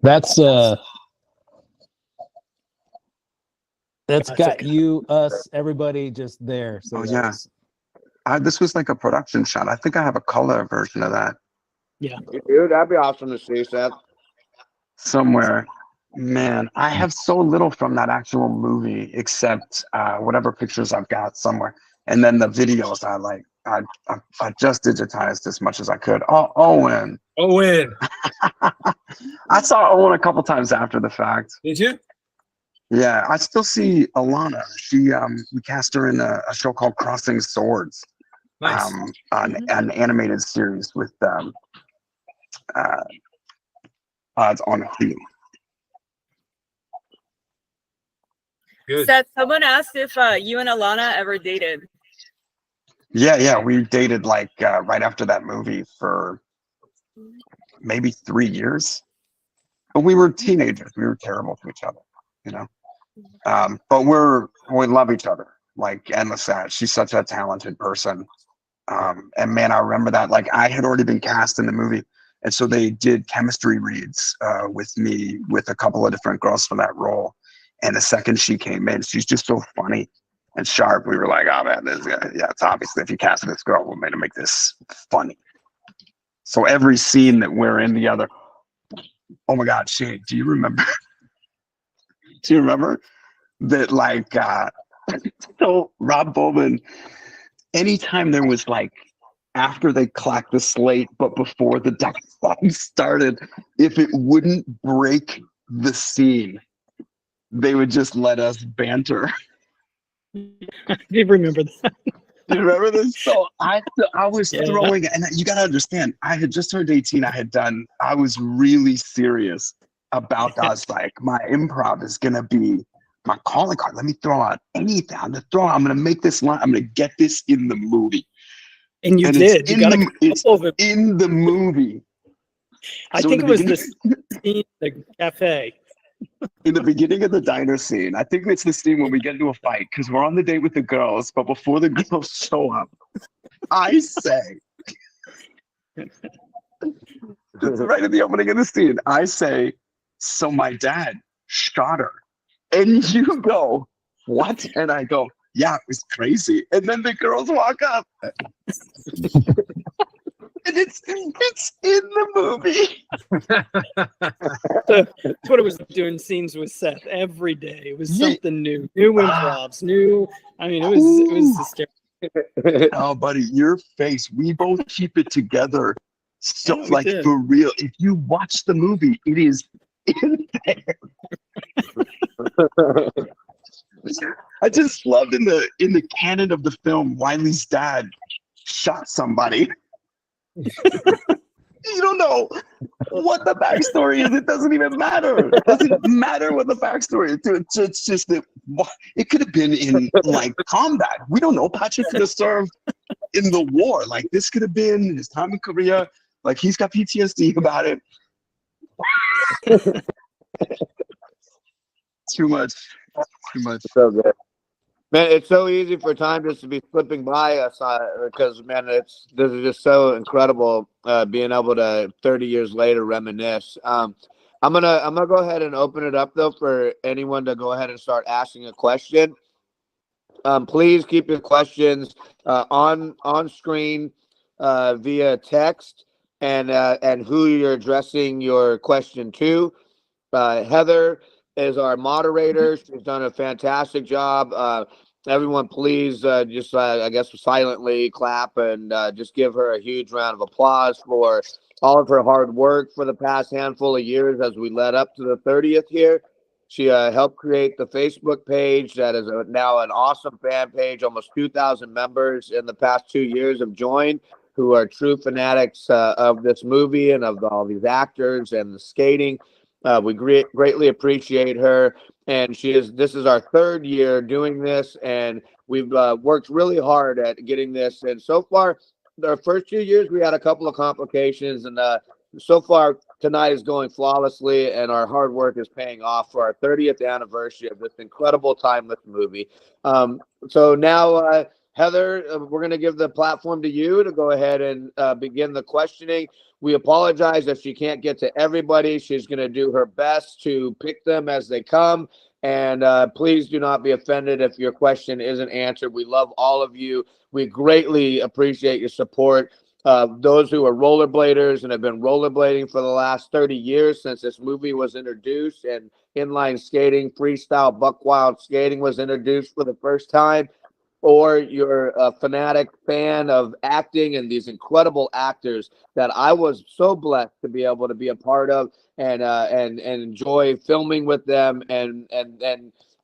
That's got you, us, everybody just there. So this was like a production shot. I think I have a color version of that. Yeah. Dude, that'd be awesome to see, Seth. Somewhere. Man, I have so little from that actual movie except whatever pictures I've got somewhere. And then the videos I just digitized as much as I could. Oh, Owen. I saw Owen a couple times after the fact. Did you? Yeah, I still see Alana. She we cast her in a show called Crossing Swords. Nice. An animated series with it's on Hulu. Good. Seth, someone asked if you and Alana ever dated. Yeah, we dated like right after that movie for maybe 3 years. But we were teenagers. We were terrible to each other, But we love each other like endless. She's such a talented person. And man, I remember that. Like I had already been cast in the movie. And so they did chemistry reads with me, with a couple of different girls for that role. And the second she came in, she's just so funny and sharp. We were like, oh man, it's obviously if you cast this girl, we're going to make this funny. So every scene that we're in together, oh my God, Shane, do you remember? Do you remember that like, so Rob Bowman, anytime there was like, after they clacked the slate, but before the dialogue started, if it wouldn't break the scene, they would just let us banter. I did remember that. Do you remember this? So I was throwing, and you got to understand, I had just turned 18. I was really serious about that. I was like, my improv is going to be my calling card. Let me throw out anything. I'm going to make this line. I'm going to get this in the movie. And you did. You got it's in the movie. I think it was the scene in the cafe. In the beginning of the diner scene, I think it's the scene when we get into a fight because we're on the date with the girls, but before the girls show up, I say, right at the opening of the scene, I say, so my dad shot her. And you go, what? And I go, yeah, it was crazy. And then the girls walk up. And it's in the movie. That's what it was doing scenes with Seth every day. It was something new improvs, it was hysterical. Oh, buddy, your face. We both keep it together. So, like, for real. If you watch the movie, it is in there. I just loved in the canon of the film, Wiley's dad shot somebody. You don't know what the backstory is. It doesn't even matter. It doesn't matter what the backstory is. It's just that it could have been in like combat. We don't know. Patrick could have served in the war. Like this could have been his time in Korea. Like he's got PTSD about it. Too much. So good. Man, it's so easy for time just to be slipping by us because, man, this is just so incredible being able to 30 years later reminisce. I'm gonna go ahead and open it up though for anyone to go ahead and start asking a question. Please keep your questions on screen via text and who you're addressing your question to. Heather is our moderator. She's done a fantastic job. Everyone, please just, I guess, silently clap and just give her a huge round of applause for all of her hard work for the past handful of years as we led up to the 30th here. She helped create the Facebook page that is now an awesome fan page. Almost 2,000 members in the past 2 years have joined, who are true fanatics of this movie and of all these actors and the skating. We greatly appreciate her. And this is our 3rd year doing this, and we've worked really hard at getting this. And so far, our first 2 years, we had a couple of complications, and so far tonight is going flawlessly, and our hard work is paying off for our 30th anniversary of this incredible timeless movie. So now, Heather, we're going to give the platform to you to go ahead and begin the questioning. We apologize if she can't get to everybody. She's going to do her best to pick them as they come. And please do not be offended if your question isn't answered. We love all of you. We greatly appreciate your support. Those who are rollerbladers and have been rollerblading for the last 30 years since this movie was introduced, and inline skating, freestyle buck wild skating was introduced for the first time, or you're a fanatic fan of acting and these incredible actors that I was so blessed to be able to be a part of and enjoy filming with them. And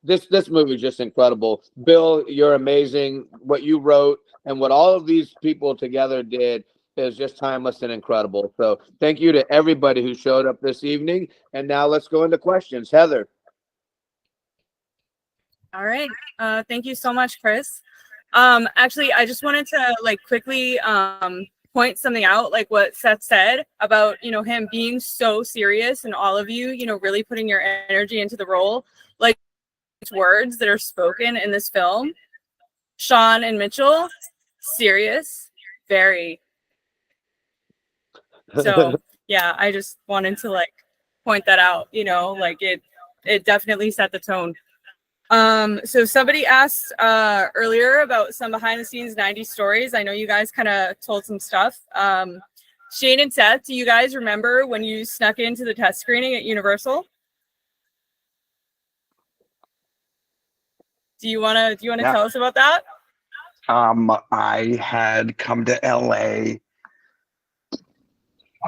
this movie is just incredible. Bill, you're amazing. What you wrote and what all of these people together did is just timeless and incredible. So thank you to everybody who showed up this evening. And now let's go into questions. Heather. All right. Thank you so much, Chris. Actually, I just wanted to quickly point something out, like what Seth said about, him being so serious and all of you, really putting your energy into the role. Like words that are spoken in this film, Sean and Mitchell, serious, very. So yeah, I just wanted to point that out, it definitely set the tone. So somebody asked earlier about some behind the scenes 90s stories. I know you guys kind of told some stuff. Shane and Seth, do you guys remember when you snuck into the test screening at Universal? Do you want to tell us about that? I had come to LA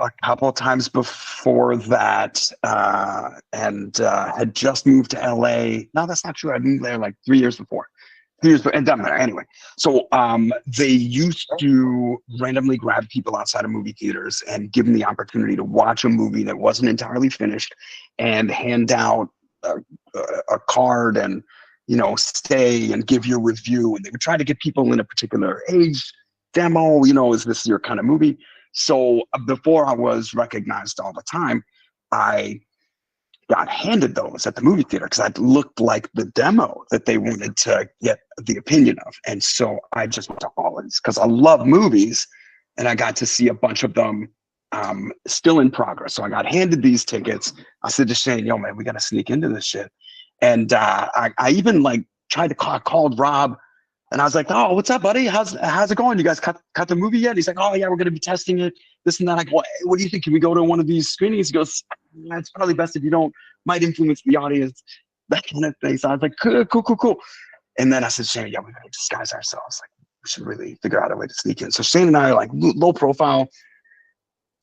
a couple of times before that, and had just moved to LA. No, that's not true. I moved there like 3 years before. 3 years, but it doesn't matter anyway. So they used to randomly grab people outside of movie theaters and give them the opportunity to watch a movie that wasn't entirely finished, and hand out a card and stay and give your review. And they would try to get people in a particular age demo. Is this your kind of movie? So before I was recognized all the time, I got handed those at the movie theater because I looked like the demo that they wanted to get the opinion of. And so I just went to Holland's because I love movies, and I got to see a bunch of them still in progress. So I got handed these tickets. I said to Shane, yo, man, we got to sneak into this shit. And I even tried to called Rob. And I was like, oh, what's up, buddy? How's it going? You guys cut the movie yet? He's like, oh, yeah, we're going to be testing it, this and that. I go, what do you think? Can we go to one of these screenings? He goes, yeah, it's probably best if you don't, might influence the audience, that kind of thing. So I was like, cool. And then I said, Shane, yeah, we got to disguise ourselves. Like, we should really figure out a way to sneak in. So Shane and I are low profile.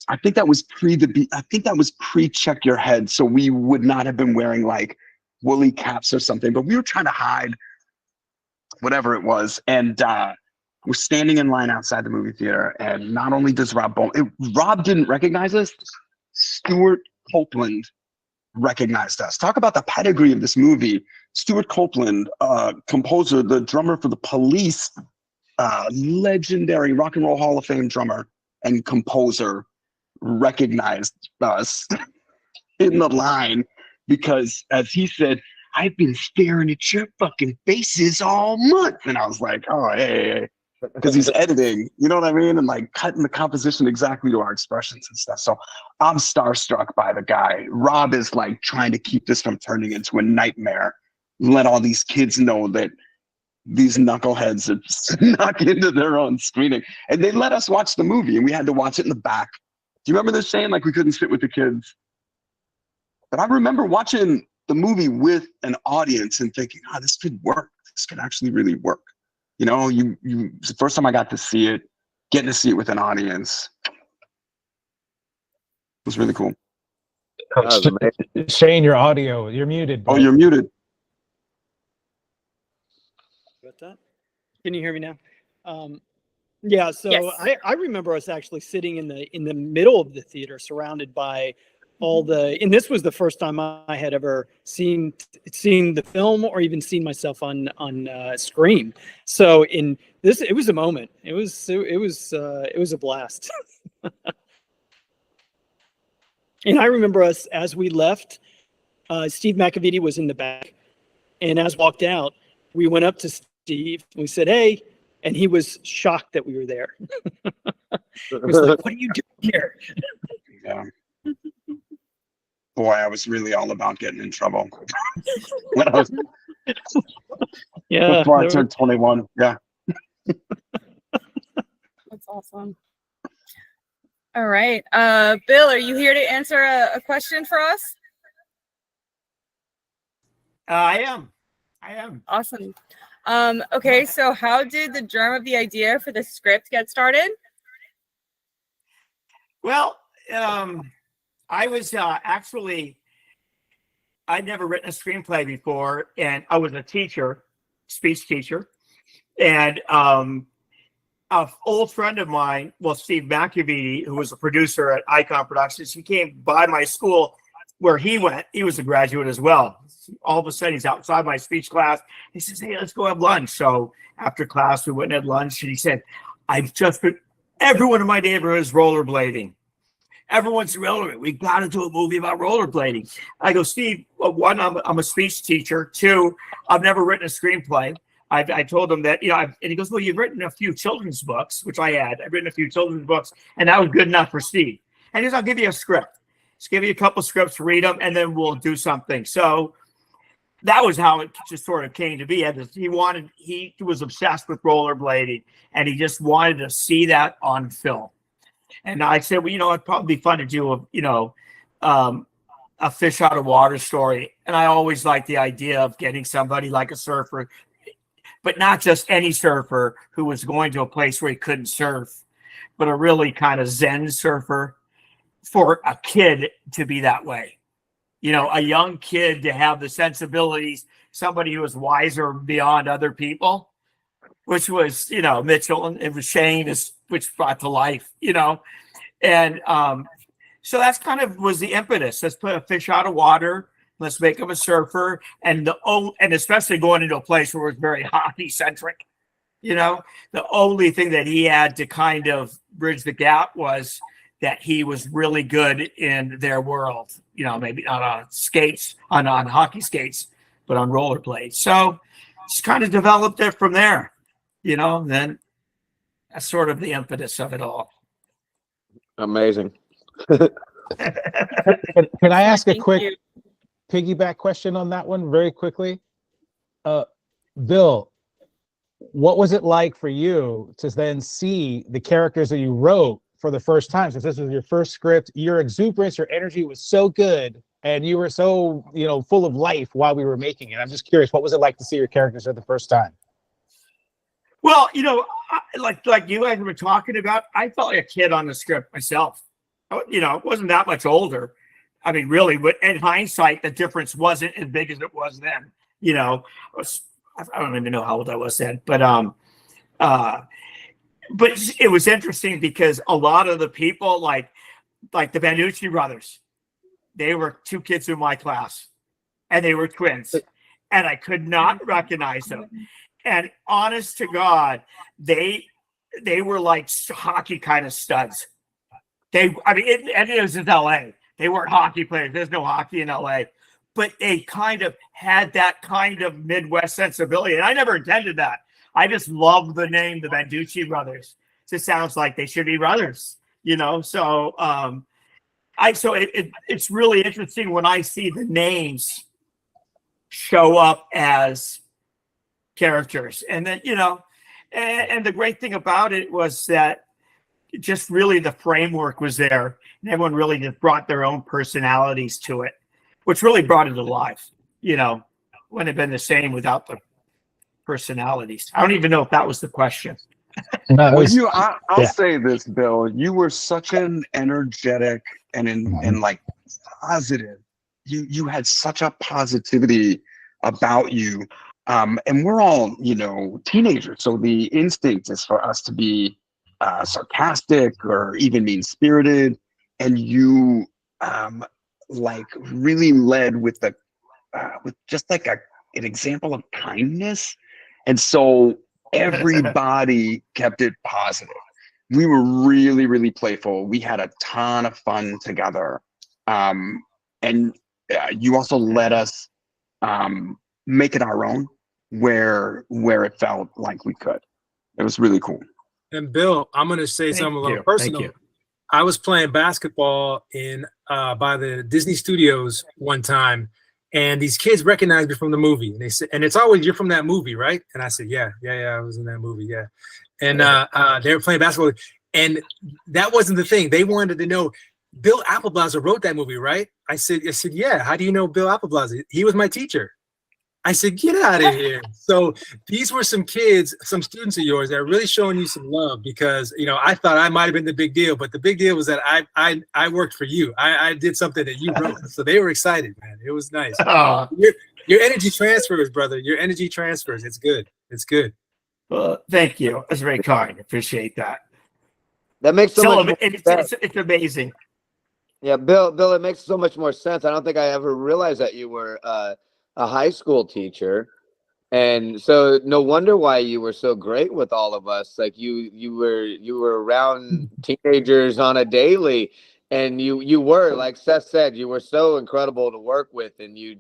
I think that was pre-check your head. So we would not have been wearing woolly caps or something, but we were trying to hide whatever it was. And we're standing in line outside the movie theater, and not only does Rob didn't recognize us, Stuart Copeland recognized us. Talk about the pedigree of this movie. Stuart Copeland, composer, the drummer for the Police, legendary Rock and Roll Hall of Fame drummer and composer, recognized us in the line because, as he said, I've been staring at your fucking faces all month. And I was like, oh, hey. Because he's editing, you know what I mean? And cutting the composition exactly to our expressions and stuff. So I'm starstruck by the guy. Rob is trying to keep this from turning into a nightmare. Let all these kids know that these knuckleheads are snuck into their own screening. And they let us watch the movie, and we had to watch it in the back. Do you remember this, Shane? We couldn't sit with the kids. But I remember watching the movie with an audience and thinking, this could work. This could actually really work. It's the first time I got to see it, getting to see it with an audience. It was really cool. That was amazing. Shane, your audio, you're muted. Oh, bro. you're muted. Got that? Can you hear me now? Yeah, so Yes. I remember us actually sitting in the middle of the theater, surrounded by all the, and this was the first time I had ever seen the film or even seen myself on screen. So in this, it was a moment. It was a blast. And I remember us as we left. Steve McAvity was in the back, and as we walked out, we went up to Steve. We said, "Hey." And he was shocked that we were there. He was like, "What are you doing here?" Yeah. Boy, I was really all about getting in trouble when I was Yeah. before I turned 21. Yeah. That's awesome. All right. Bill, are you here to answer a question for us? I am. Awesome. Okay, so how did the germ of the idea for the script get started? Well, I was actually, I'd never written a screenplay before, and I was a teacher, speech teacher, and an old friend of mine, well, Steve McAvity, who was a producer at Icon Productions, he came by my school where he went. He was a graduate as well. All of a sudden, he's outside my speech class. He says, "Hey, let's go have lunch." So after class, we went and had lunch, and he said, "I've just been, everyone in my neighborhood is rollerblading. Everyone's rollerblading. We got to do a movie about rollerblading." I go, "Steve, one, I'm a speech teacher. Two, I've never written a screenplay." I told him that, and he goes, "Well, you've written a few children's books," which I had. I've written a few children's books, and that was good enough for Steve. And he goes, "I'll give you a script. Just give you a couple scripts, read them, and then we'll do something." So that was how it just sort of came to be. He was obsessed with rollerblading, and he just wanted to see that on film. And I said, "Well, it'd probably be fun to do a fish out of water story." And I always liked the idea of getting somebody like a surfer, but not just any surfer who was going to a place where he couldn't surf, but a really kind of Zen surfer, for a kid to be that way. A young kid to have the sensibilities, somebody who was wiser beyond other people, which was, Mitchell, and it was Shane, which brought to life, And so that's kind of was the impetus. Let's put a fish out of water. Let's make him a surfer. And especially going into a place where it was very hockey centric, the only thing that he had to kind of bridge the gap was that he was really good in their world, maybe not on skates, on hockey skates, but on rollerblades. So just kind of developed it from there, then that's sort of the impetus of it all. Amazing. Can I ask a Thank quick you. piggyback question on that one very quickly? Bill, what was it like for you to then see the characters that you wrote for the first time? Since this was your first script, your exuberance, your energy was so good, and you were so, full of life while we were making it. I'm just curious, what was it like to see your characters for the first time? Well, like you guys were talking about, I felt like a kid on the script myself. It wasn't that much older. I mean, really, but in hindsight, the difference wasn't as big as it was then. I don't even know how old I was then, but it was interesting because a lot of the people, like the Banducci brothers, they were two kids in my class, and they were twins, and I could not recognize them. And honest to God, they were like hockey kind of studs. It was in LA. They weren't hockey players. There's no hockey in LA. But they kind of had that kind of Midwest sensibility. And I never intended that. I just love the name, the Banducci brothers. It just sounds like they should be brothers, So it's really interesting when I see the names show up as characters. And then, and the great thing about it was that just really the framework was there, and everyone really just brought their own personalities to it, which really brought it alive. Wouldn't have been the same without the personalities. I don't even know if that was the question. No, I'll say this, Bill. You were such an energetic and positive. You had such a positivity about you. And we're all, teenagers. So the instinct is for us to be sarcastic or even mean-spirited. And you really led with with just like an example of kindness. And so everybody kept it positive. We were really, really playful. We had a ton of fun together. And you also let us make it our own where it felt like we could. It was really cool. And Bill, I'm going to say something a little personal. I was playing basketball in by the Disney Studios one time, and these kids recognized me from the movie. And they said, and it's always, "You're from that movie, right?" And I said, yeah, I was in that movie, yeah. And they were playing basketball, and that wasn't the thing. They wanted to know, Bill Appleblazer wrote that movie, right? I said, yeah. How do you know Bill Appleblazer? He was my teacher. I said, get out of here. So these were some kids, some students of yours that are really showing you some love because, I thought I might have been the big deal, but the big deal was that I worked for you. I did something that you wrote. So they were excited, man. It was nice. Your energy transfers, brother. Your energy transfers. It's good. It's good. Well, thank you. That's very kind. Appreciate that. That makes so much sense. It's amazing. Yeah, Bill, it makes so much more sense. I don't think I ever realized that you were a high school teacher, and so no wonder why you were so great with all of us. Like you were around teenagers on a daily, and you were, like Seth said, you were so incredible to work with, and you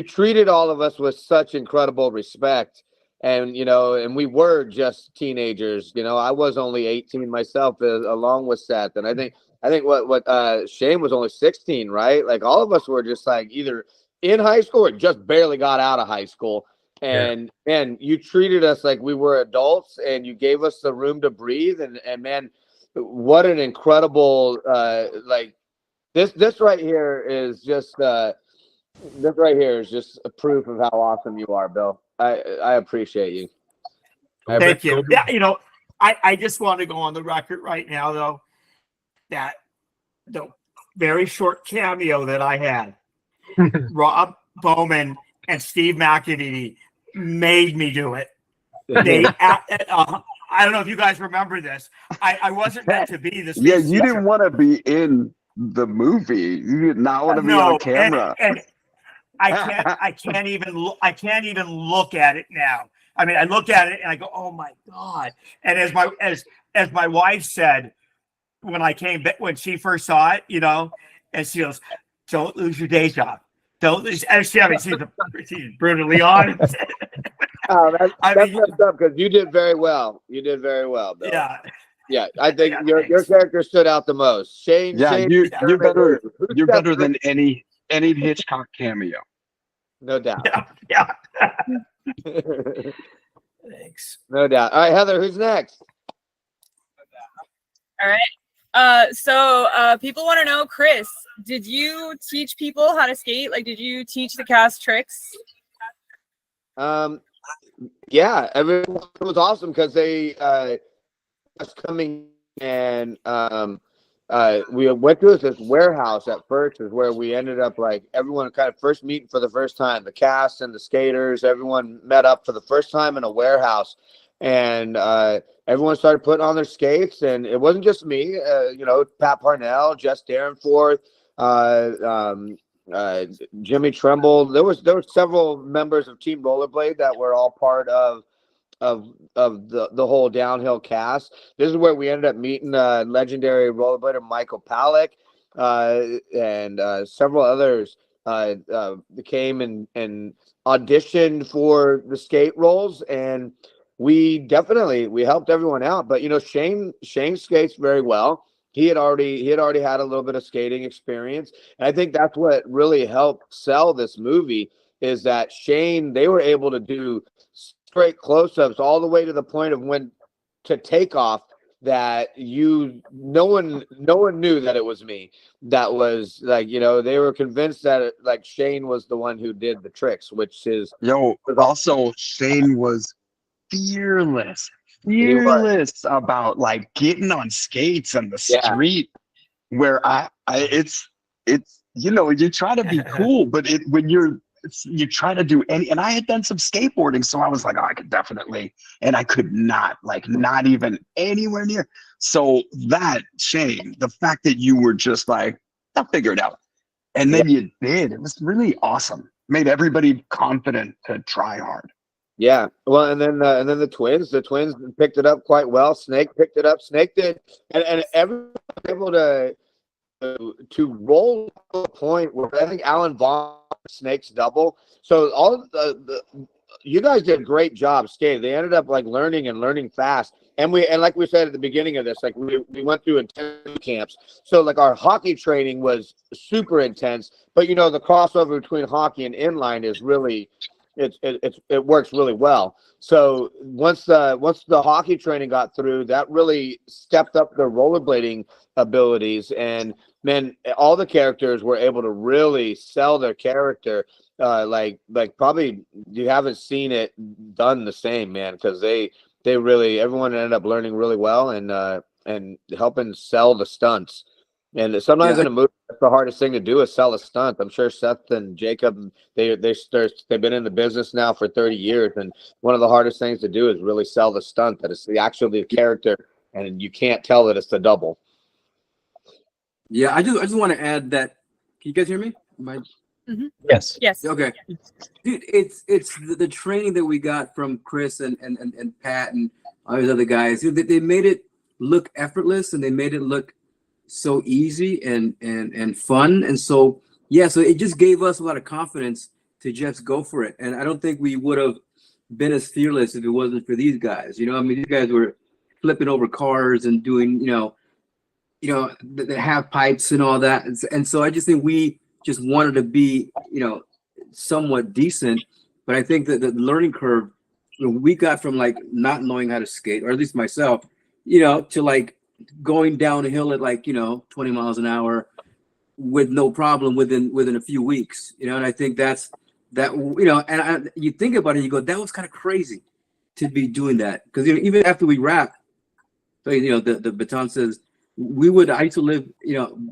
treated all of us with such incredible respect. And and we were just teenagers. I was only 18 myself, along with Seth, and I think what Shane was only 16, right? Like all of us were just like either in high school or just barely got out of high school. And you treated us like we were adults, and you gave us the room to breathe. And man, what an incredible this right here is just a proof of how awesome you are, Bill. I appreciate you. Thank you. Yeah, I just want to go on the record right now, though, that the very short cameo that I had, Rob Bowman and Steve McAdee made me do it. I don't know if you guys remember this. I wasn't meant to be this. Yeah, you didn't want to be in the movie. You did not want to be on camera. And I can't even look at it now. I mean, I look at it and I go, "Oh my God!" And as my wife said when she first saw it, and she goes, "Don't lose your day job. Don't lose." And she's brutally honest. That's messed up because you did very well. You did very well, Bill. Yeah. I think your character stood out the most. Shane. Yeah, Shane, you're better. You're better than any Hitchcock cameo. No doubt. Yeah. Thanks. No doubt. All right, Heather, who's next? All right. So people want to know, Chris, did you teach people how to skate? Like, did you teach the cast tricks? Yeah, everyone was awesome because they was coming and we went to this warehouse at first, is where we ended up, like, everyone kind of first meeting for the first time. The cast and the skaters, everyone met up for the first time in a warehouse, and everyone started putting on their skates. And it wasn't just me, Pat Parnell, Jess Darenforth, Jimmy Tremble. There was several members of Team Rollerblade that were all part of the whole downhill cast. This is where we ended up meeting legendary rollerblader Michael Palek, and several others came and auditioned for the skate roles, and we helped everyone out. But Shane skates very well. He had already had a little bit of skating experience, and I think that's what really helped sell this movie, is that Shane, they were able to do straight close-ups all the way to the point of when to take off, that no one knew that it was me. That was like, they were convinced that Shane was the one who did the tricks, which is also Shane was fearless about like getting on skates on the street, where it's, you know, you try to be cool, but when you try to do any, and I had done some skateboarding, so I was like, oh, I could definitely, and I could not, like, not even anywhere near. So that, Shane, the fact that you were just like, I'll figure it out. And then you did. It was really awesome. Made everybody confident to try hard. Yeah. Well, and then the twins picked it up quite well. Snake picked it up. Snake did, and everyone was able to roll to a point where I think Alan Vaughn Snake's double. So all of the you guys did a great job skating. They ended up like learning fast. And like we said at the beginning of this, like we went through intense camps. So like our hockey training was super intense, but you know, the crossover between hockey and inline is really, it works really well. So once the hockey training got through, that really stepped up their rollerblading abilities. And man, all the characters were able to really sell their character. Like probably you haven't seen it done the same, man, because they really, everyone ended up learning really well and helping sell the stunts. And sometimes in a movie, that's the hardest thing to do is sell a stunt. I'm sure Seth and Jacob, they've been in the business now for 30 years, and one of the hardest things to do is really sell the stunt, that it's actually the character, and you can't tell that it's the double. Yeah, I just want to add that. Can you guys hear me? Yes. Yes. Okay. Dude, it's the training that we got from Chris and Pat and all these other guys. They made it look effortless, and they made it look so easy and fun. And so so it just gave us a lot of confidence to just go for it. And I don't think we would have been as fearless if it wasn't for these guys. You know, I mean, these guys were flipping over cars and doing, the half pipes and all that. And so I just think we just wanted to be, somewhat decent. But I think that the learning curve, we got from like not knowing how to skate, or at least myself, to like going downhill at like 20 miles an hour with no problem within a few weeks, and I think that's and you think about it, you go, that was kind of crazy to be doing that, because even after we wrapped, so the baton says I used to live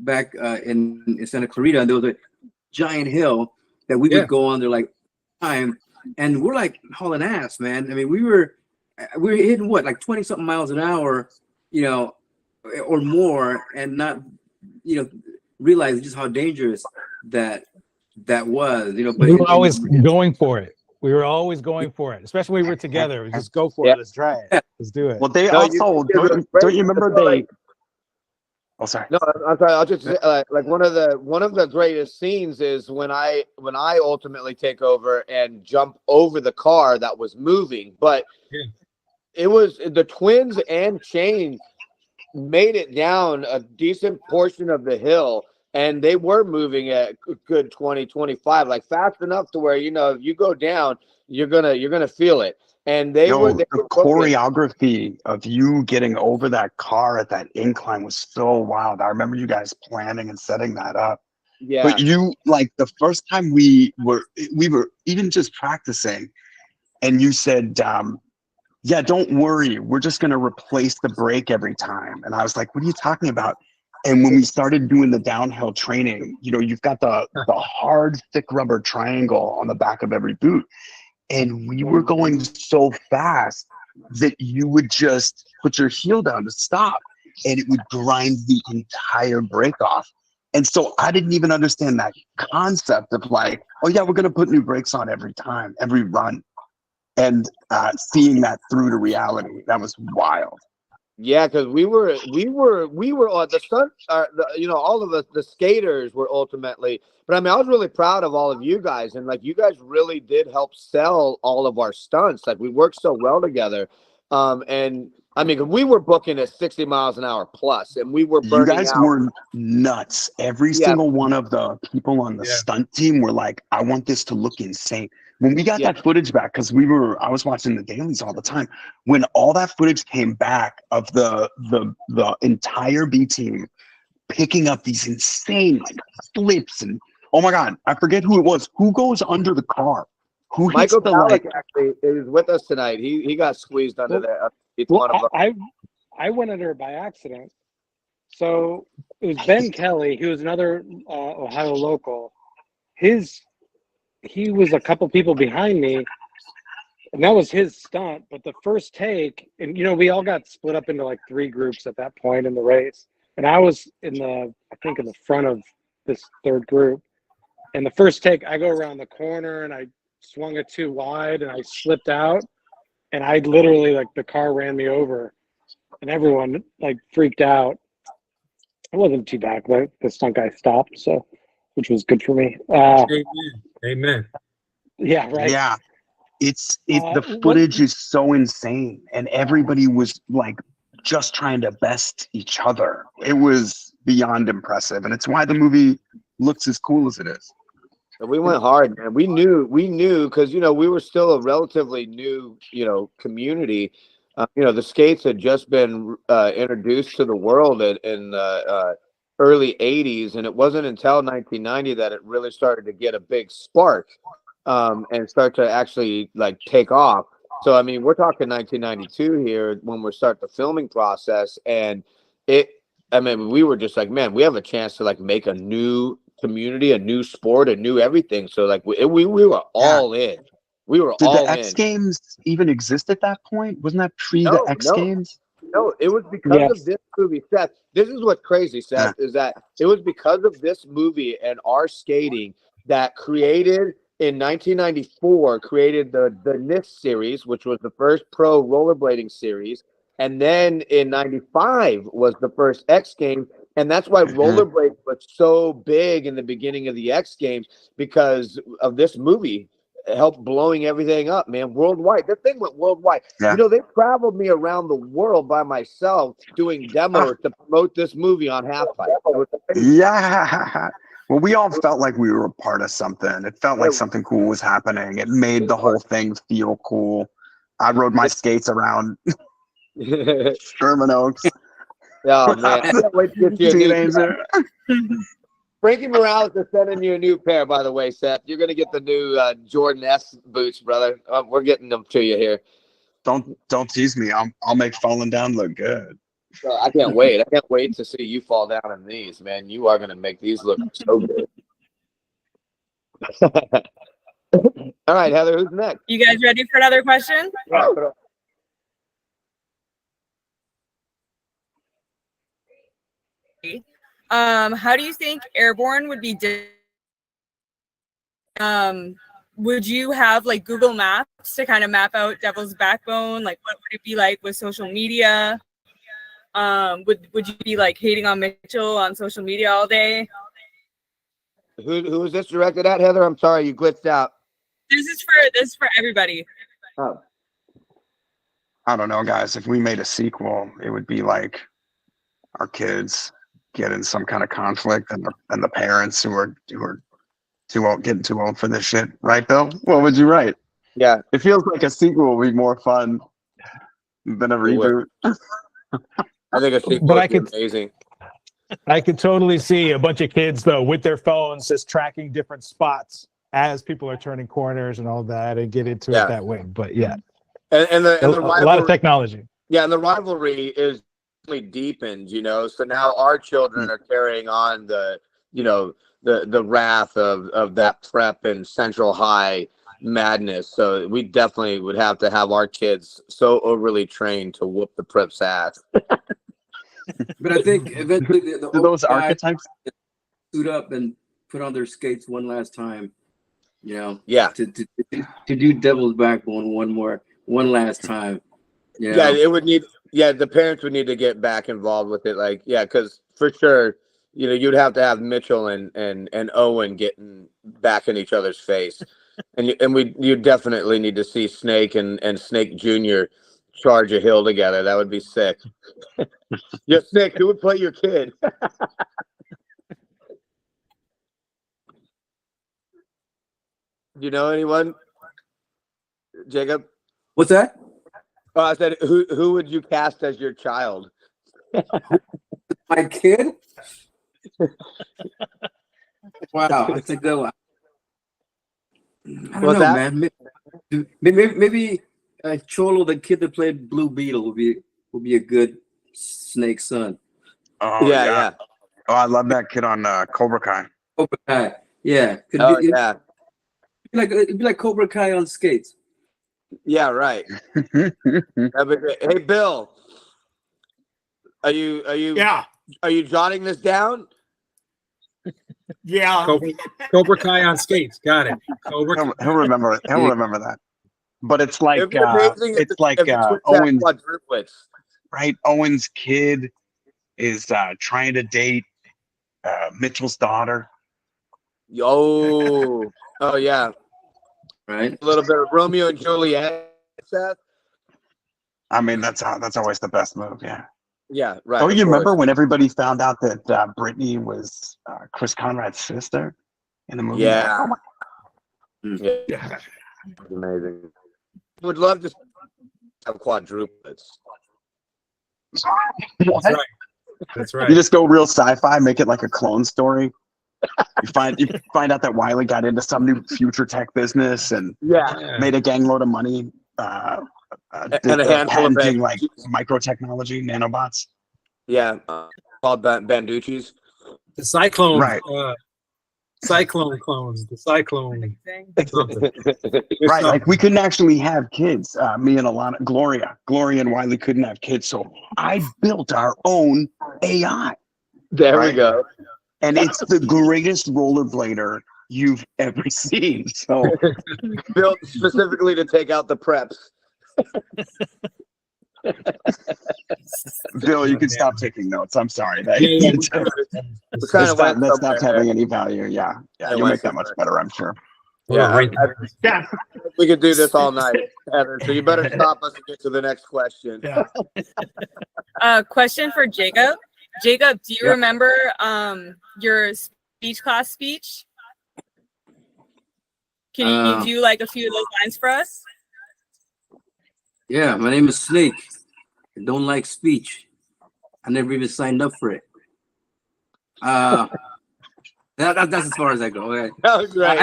back in Santa Clarita, and there was a giant hill that we would go on there like time, and we're like hauling ass, man. I mean, we were hitting what, like 20 something miles an hour, or more, and not realize just how dangerous that was. But we were always going for it. We were always going for it, especially when we were together. We just go for it. Let's try it. Let's do it. Well, they don't you remember they? Oh, sorry. No, I'm sorry. I'll just like one of the greatest scenes is when I ultimately take over and jump over the car that was moving, but it was the twins and Shane made it down a decent portion of the hill, and they were moving at a good 20, 25, like fast enough to where if you go down, you're gonna feel it. And they were the choreography of you getting over that car at that incline was so wild. I remember you guys planning and setting that up. Yeah. But you, like, the first time we were even just practicing, and you said, yeah, don't worry, we're just going to replace the brake every time. And I was like, what are you talking about? And when we started doing the downhill training, you've got the hard, thick rubber triangle on the back of every boot. And we were going so fast that you would just put your heel down to stop, and it would grind the entire brake off. And so I didn't even understand that concept of like, oh yeah, we're going to put new brakes on every time, every run. And seeing that through to reality, that was wild. Yeah, because we were on the stunt. All of us, the skaters, were ultimately. But I mean, I was really proud of all of you guys, and like you guys really did help sell all of our stunts. Like we worked so well together, and I mean, we were booking at 60 miles an hour plus, and we were burning out. You guys were nuts. Every single one of the people on the stunt team were like, "I want this to look insane." When we got that footage back, because I was watching the dailies all the time. When all that footage came back of the entire B team picking up these insane like flips, and oh my God, I forget who it was. Who goes under the car? Who hits Michael the Powell actually is with us tonight. He got squeezed under there. It's one of them. I went under by accident. So it was Ben Kelly, who was another Ohio local. He was a couple people behind me, and that was his stunt. But the first take, and we all got split up into like 3 groups at that point in the race, and I was in the front of this 3rd group. And the first take, I go around the corner and I swung it too wide and I slipped out, and I literally, like, the car ran me over, and everyone like freaked out. It wasn't too bad, but the stunt guy stopped, so, which was good for me. Amen. Yeah, right. Yeah. The footage is so insane, and everybody was like just trying to best each other. It was beyond impressive, and it's why the movie looks as cool as it is. We went hard, man. We knew because we were still a relatively new community. The skates had just been introduced to the world in early 80s, and it wasn't until 1990 that it really started to get a big spark and start to actually like take off. So I mean, we're talking 1992 here when we start the filming process, and we were just like, man, we have a chance to like make a new community, a new sport, a new everything. So like we were all in. We were all in. Did the X Games even exist at that point? Wasn't that pre the X Games? No, it was because of this movie, Seth. This is what's crazy, Seth, is that it was because of this movie and our skating that created in 1994 created the NIST series, which was the first pro rollerblading series. And then in 95 was the first X Games. And that's why rollerblading was so big in the beginning of the X Games, because of this movie. Helped blowing everything up, man, worldwide. The thing went worldwide. Yeah. They traveled me around the world by myself doing demos to promote this movie on Half-Pipe. Yeah. Well, we all felt like we were a part of something. It felt like something cool was happening. It made the whole thing feel cool. I rode my skates around Sherman Oaks. Oh, man. I can't wait to get you a new Frankie Morales is sending you a new pair, by the way, Seth. You're going to get the new Jordan S boots, brother. We're getting them to you here. Don't tease me. I'll make falling down look good. I can't wait. I can't wait to see you fall down in these, man. You are going to make these look so good. All right, Heather, who's next? You guys ready for another question? How do you think Airborne would be would you have like Google Maps to kind of map out Devil's Backbone? Like, what would it be like with social media? Would you be like hating on Mitchell on social media all day? Who is this directed at, Heather? I'm sorry, you glitched out. This is for everybody. Oh. I don't know, guys. If we made a sequel, it would be like our kids get in some kind of conflict, and the parents who are too old, getting too old for this shit, right, Bill? What would you write? Yeah, it feels like a sequel would be more fun than a reboot. I think a sequel would be amazing. I could totally see a bunch of kids though with their phones just tracking different spots as people are turning corners and all that, and get into it that way. But yeah, and the a lot of technology. Yeah, and the rivalry is deepened, so now our children are carrying on the wrath of that prep and Central High madness. So we definitely would have to have our kids so overly trained to whoop the prep's ass. But I think eventually the those archetypes suit up and put on their skates one last time, Yeah, to do Devil's Backbone one last time. Yeah, it would need. Yeah, the parents would need to get back involved with it. Like, yeah, because for sure, you'd have to have Mitchell and Owen getting back in each other's face, and you definitely need to see Snake and Snake Jr. charge a hill together. That would be sick. Yeah, Snake, who would play your kid? You know anyone? Jacob? What's that? Oh, I said, who would you cast as your child? My kid? Wow, that's a good one. I don't know, man. Maybe Cholo, the kid that played Blue Beetle, would be a good Snake son. Oh yeah. Oh, I love that kid on Cobra Kai. Cobra Kai. Yeah. Oh yeah. It'd be like Cobra Kai on skates. Yeah, right. That'd be great. Hey, Bill, are you jotting this down? Yeah. Cobra Kai on skates. Got it. He'll remember it. He'll remember that. But it's like It'd be amazing if it's like if the twins had Owen's quadruplets. right. Owen's kid is trying to date Mitchell's daughter. Oh yeah. Right. A little bit of Romeo and Juliet, Seth. I mean, that's always the best move. Yeah. Yeah, right. Oh, of you course. remember when everybody found out that Brittney was Chris Conrad's sister in the movie? Yeah. Oh Yeah. Amazing. Would love to have quadruplets. What? That's right. That's right. You just go real sci-fi, make it like a clone story. You find out that Wiley got into some new future tech business and made a gangload of money. And a handful of patenting like microtechnology, nanobots. Yeah, called Banducci's. The Cyclone. Right. Cyclone clones. The Cyclone. Right. Like we couldn't actually have kids. Me and Alana, Gloria and Wiley couldn't have kids. So I built our own AI. There we go. And it's the greatest rollerblader you've ever seen. So built specifically to take out the preps. Bill, you can stop taking notes. I'm sorry. That's not having any value. Yeah. You'll make that much better, I'm sure. Yeah, we could do this all night, Heather. So you better stop us and get to the next question. Yeah. Question for Jacob. Jacob, do you remember your speech class speech? Can you do like a few of those lines for us? Yeah, my name is Snake. I don't like speech. I never even signed up for it. That's as far as I go. Okay. That was right.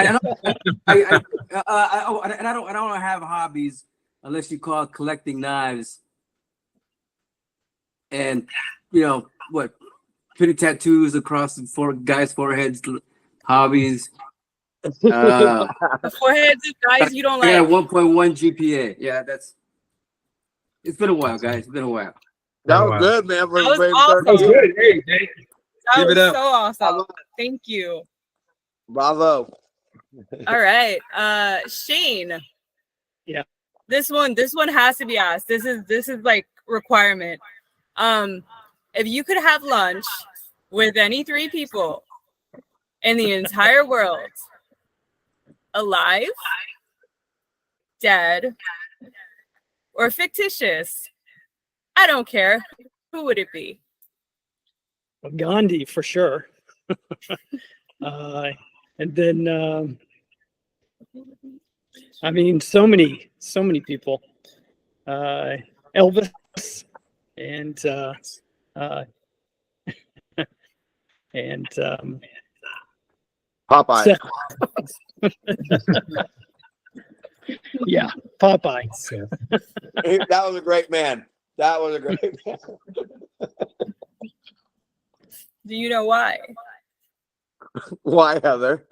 I don't have hobbies unless you call collecting knives and pretty tattoos across the guys' foreheads. Hobbies. The foreheads of guys you don't like. Yeah, 1.1 GPA. Yeah, it's been a while, guys. It's been a while. That was good, man. That was awesome. That was good. Hey, Jake. That Give was it up. so awesome. Thank you. Bravo. All right. Shane. Yeah. This one has to be asked. This is like requirement. If you could have lunch with any three people in the entire world, alive, dead, or fictitious, I don't care, who would it be? Gandhi for sure. And then I mean so many people. Elvis and Popeye. Yeah, Popeye. That was a great man. That was a great man. Do you know why? Why, Heather?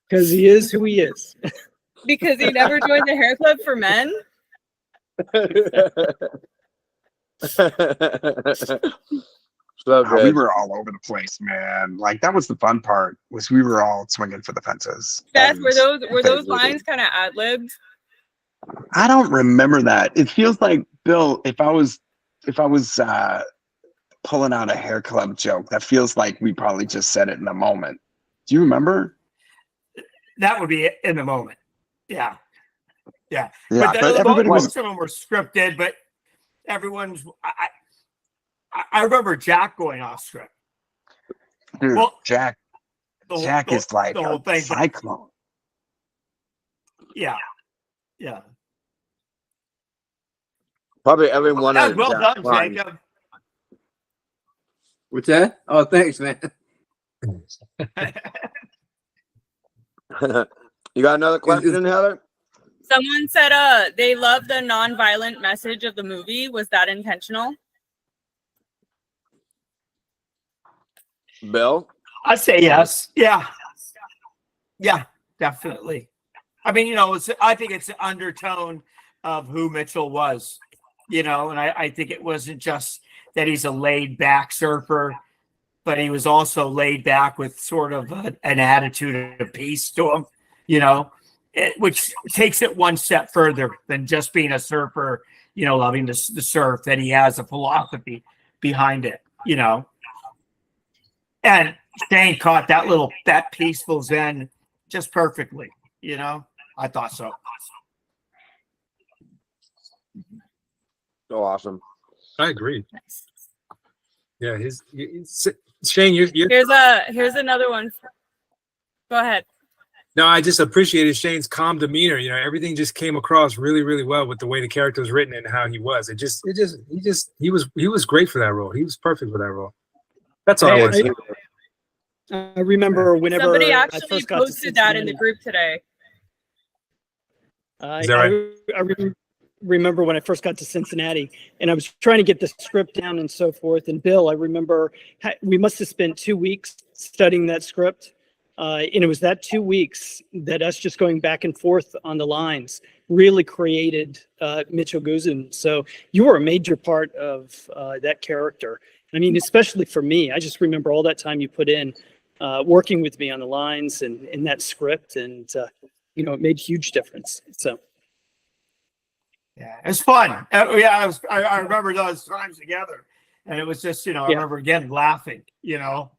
Because he is who he is. Because he never joined the hair club for men? So good. We were all over the place, man. Like that was the fun part. Was we were all swinging for the fences. Seth, were those lines kind of ad-libbed? I don't remember that. It feels like, Bill, if I was pulling out a hair club joke, that feels like we probably just said it in the moment. Do you remember? That would be in the moment. Yeah. Yeah, But everybody most of them were scripted, but everyone's. I remember Jack going off script. Dude, Well, Jack is like the whole a thing, but- cyclone. Yeah. Probably everyone. That was well done, Jacob. What's that? Oh, thanks, man. You got another question, Heather? Someone said they love the non-violent message of the movie. Was that intentional? Bill? I'd say yes. Yeah. Yeah, definitely. I mean, you know, I think it's an undertone of who Mitchell was, you know, and I think it wasn't just that he's a laid back surfer, but he was also laid back with sort of an attitude of peace to him, you know, which takes it one step further than just being a surfer, you know, loving the surf, that he has a philosophy behind it, you know. And Shane caught that peaceful zen just perfectly, you know. I thought so. So awesome. I agree. Yeah, Shane, you're Here's another one. Go ahead. No, I just appreciated Shane's calm demeanor. You know, everything just came across really, really well with the way the character was written and how he was. He was great for that role. He was perfect for that role. That's all I want to say. I remember whenever Somebody I actually first got to posted that in the Cincinnati. group today. Is that right? I remember when I first got to Cincinnati and I was trying to get the script down and so forth. And Bill, I remember we must have spent 2 weeks studying that script. And it was that 2 weeks that us just going back and forth on the lines really created Mitchell Guzin. So you were a major part of that character. I mean, especially for me, I just remember all that time you put in working with me on the lines and in that script. And, you know, it made a huge difference. So. Yeah, it's fun. Yeah, I remember those times together. And it was just, you know, I remember again laughing, you know.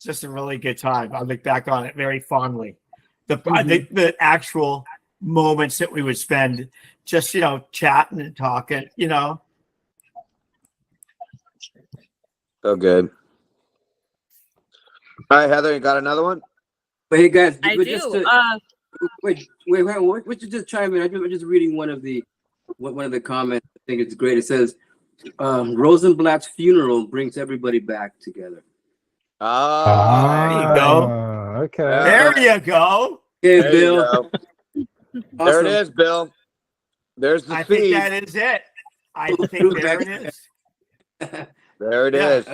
Just a really good time. I look back on it very fondly. The actual moments that we would spend just, you know, chatting and talking, you know. So good. All right, Heather, you got another one? But hey, guys, I but do. just to, wait, would you just chime in? I'm just reading one of the comments. I think it's great. It says, Rosenblatt's funeral brings everybody back together. There you go. Okay. There you go. Hey, There Bill. you go. There it is, Bill. There's the I speed. think that is it. I think there it is. There it is.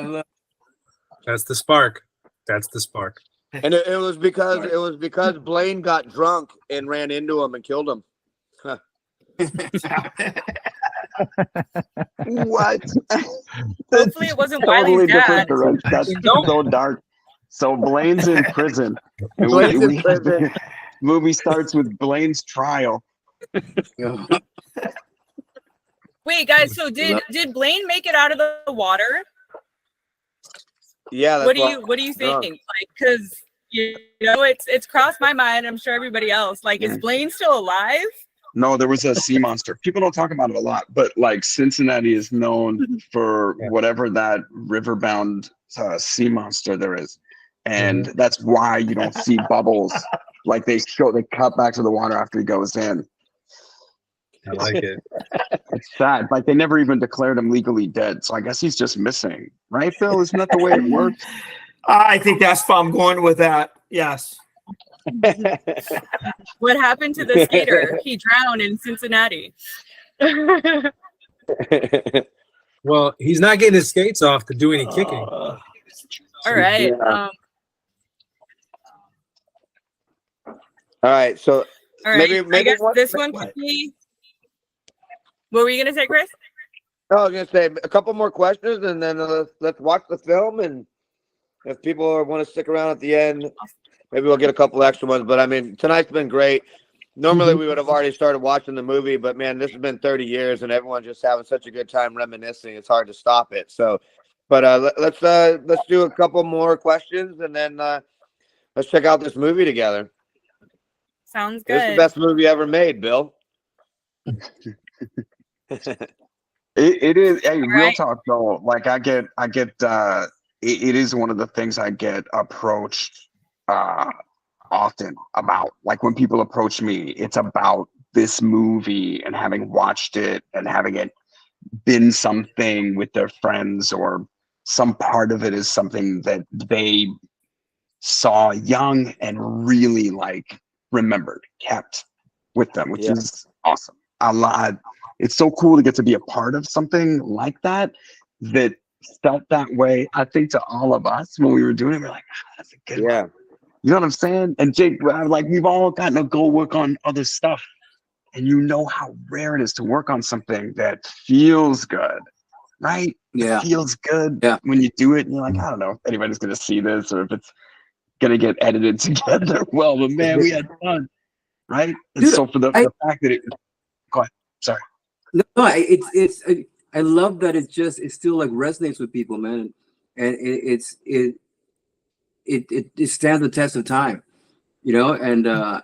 That's the spark. That's the spark. And it was because Blaine got drunk and ran into him and killed him. Huh. What? Hopefully it wasn't Totally Wiley's different dad. direction. That's so dark. So Blaine's in prison. And Blaine's in prison. Movie starts with Blaine's trial. Wait, guys, so did Blaine make it out of the water? Yeah. What do you think? Like, because you know, it's crossed my mind. I'm sure everybody else. Like, is Blaine still alive? No, there was a sea monster. People don't talk about it a lot, but like Cincinnati is known for whatever that riverbound sea monster there is. And that's why you don't see bubbles. Like they cut back to the water after he goes in. I like it. It's sad. Like they never even declared him legally dead. So I guess he's just missing. Right, Phil? Isn't that the way it works? I think that's why I'm going with that. Yes. What happened to the skater? He drowned in Cincinnati. Well, he's not getting his skates off to do any kicking. All right. Yeah. All right. So All right. maybe I guess this one could be. What were you gonna say, Chris? I was gonna say a couple more questions, and then let's watch the film. And if people want to stick around at the end, maybe we'll get a couple extra ones. But I mean, tonight's been great. Normally we would have already started watching the movie, but man, this has been 30 years, and everyone's just having such a good time reminiscing. It's hard to stop it. So, but let's do a couple more questions, and then let's check out this movie together. Sounds good. It's the best movie ever made, Bill. It is. Hey, real right. talk though. Like I get. It is one of the things I get approached often about. Like when people approach me, it's about this movie and having watched it and having it been something with their friends, or some part of it is something that they saw young and really like remembered, kept with them, which is awesome. A lot. It's so cool to get to be a part of something like that felt that way, I think, to all of us when we were doing it. We're like, that's a good one. You know what I'm saying? And Jake, like, we've all gotten to go work on other stuff. And you know how rare it is to work on something that feels good, right? Yeah. It feels good Yeah. when you do it. And you're like, I don't know if anybody's going to see this or if it's going to get edited together well, but man, we had fun, right? And Dude, so for the fact that it, go ahead. Sorry. No, I love that it still like resonates with people, man. And it stands the test of time. You know, and I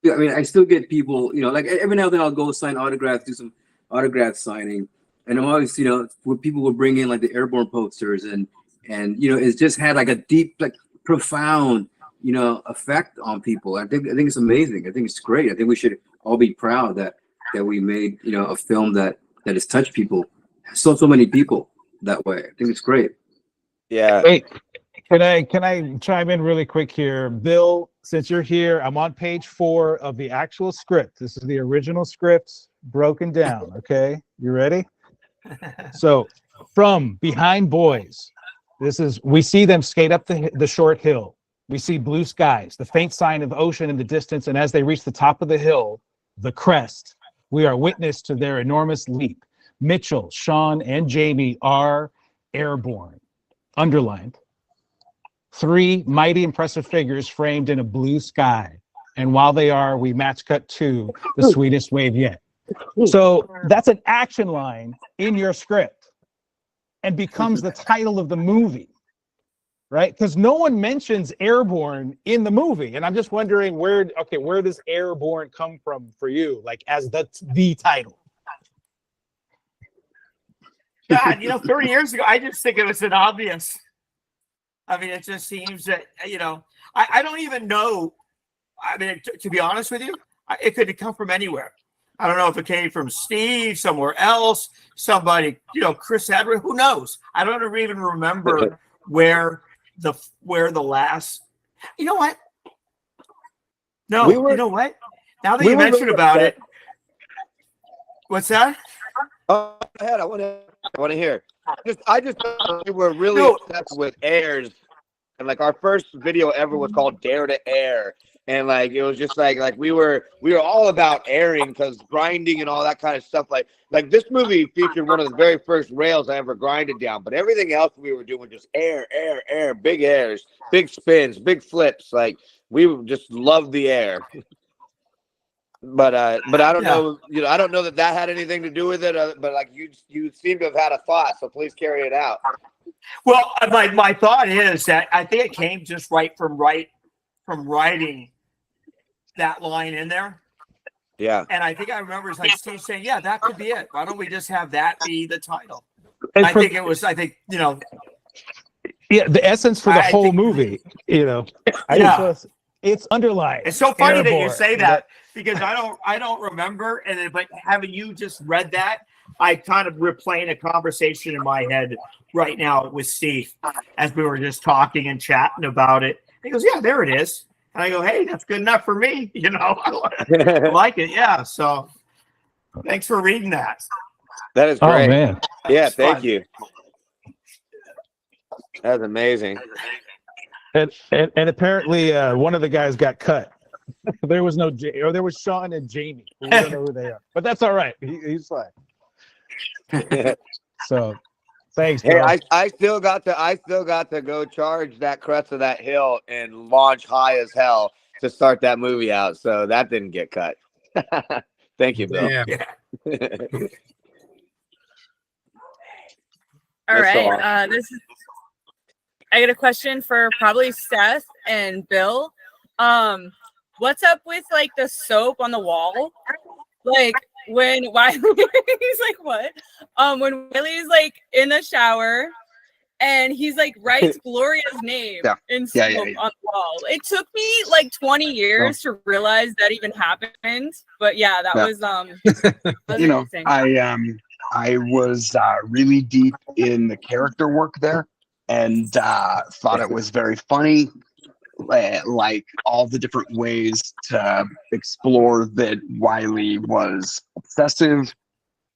mean, I still get people, you know, like every now and then I'll go sign autographs, do some autograph signing, and I'm always, you know, where people will bring in like the Airborne posters, and you know, it's just had like a deep, like profound, you know, effect on people. I think it's amazing. I think it's great. I think we should all be proud that we made, you know, a film that has touched people, so many people that way. I think it's great. Yeah. Hey, can I chime in really quick here, Bill? Since you're here, I'm on page 4 of the actual script. This is the original script broken down. Okay, you ready? So, from behind boys, we see them skate up the short hill. We see blue skies, the faint sign of ocean in the distance, and as they reach the top of the hill, the crest, we are witness to their enormous leap. Mitchell, Sean, and Jamie are airborne. Underlined. 3 mighty impressive figures framed in a blue sky. And while they are, we match cut to the sweetest wave yet. So that's an action line in your script and becomes the title of the movie, right? Because no one mentions Airborne in the movie. And I'm just wondering where does Airborne come from for you? Like as the title. God, you know, 30 years ago, I just think it was an obvious. I mean, it just seems that, you know, I don't even know. I mean, to be honest with you, it could have come from anywhere. I don't know if it came from Steve, somewhere else, somebody, you know, Chris Edward, who knows? I don't even remember where the last, you know what? No, you know what? Now that you mentioned about it, what's that? Oh, go ahead. I want to hear. I just thought we were really obsessed with airs, and like our first video ever was called Dare to Air, and like it was just like we were all about airing because grinding and all that kind of stuff. Like this movie featured one of the very first rails I ever grinded down, but everything else we were doing just air, big airs, big spins, big flips. Like we just loved the air. But I don't know, you know, I don't know that had anything to do with it. But like you seem to have had a thought, so please carry it out. Well, my thought is that I think it came just from writing that line in there. Yeah. And I think I remember it's like Steve saying, "Yeah, that could be it. Why don't we just have that be the title?" And I think you know. Yeah, the essence for the whole movie, you know. It's underlined. It's so funny Airborne. that you say that because I don't remember, and then, but having you just read that, I kind of replaying a conversation in my head right now with Steve as we were just talking and chatting about it. He goes, "Yeah, there it is," and I go, "Hey, that's good enough for me." You know, I like it. Yeah. So, thanks for reading that. That is great. Oh man. Yeah, thank you. That's amazing. And apparently one of the guys got cut. There was there was Sean and Jamie. We don't know who they are, but that's all right. He's fine. So, thanks. Hey, bro. I still got to go charge that crest of that hill and launch high as hell to start that movie out. So that didn't get cut. Thank you, Bill. Yeah. All right. I got a question for probably Seth and Bill. What's up with like the soap on the wall? Like when Wiley, he's like, what? When Wiley's like in the shower and he's like writes Gloria's name in soap on the wall. It took me like 20 years to realize that even happened. But yeah, that was you know, interesting. I was really deep in the character work there. And thought it was very funny, like all the different ways to explore that Wiley was obsessive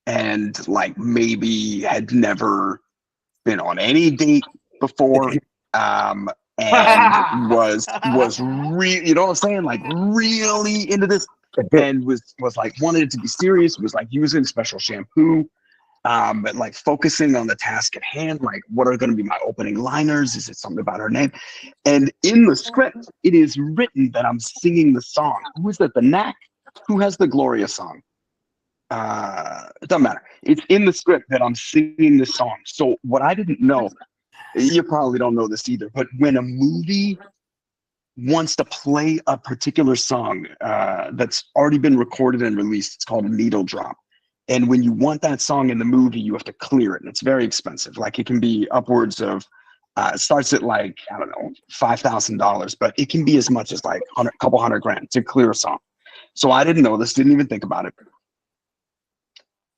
and like maybe had never been on any date before, and was really, you know what I'm saying, like really into this, and was like wanted it to be serious. Was like using special shampoo, but like focusing on the task at hand. Like, what are going to be my opening liners? Is it something about her name? And in the script, it is written that I'm singing the song. Who is that? The Knack? Who has the Gloria song? It doesn't matter. It's in the script that I'm singing the song. So what I didn't know, you probably don't know this either, but when a movie wants to play a particular song that's already been recorded and released, it's called a needle drop. And when you want that song in the movie, you have to clear it, and it's very expensive. Like, it can be upwards of it starts at like, I don't know, $5,000, but it can be as much as like a couple $100,000 to clear a song. So I didn't know this, didn't even think about it.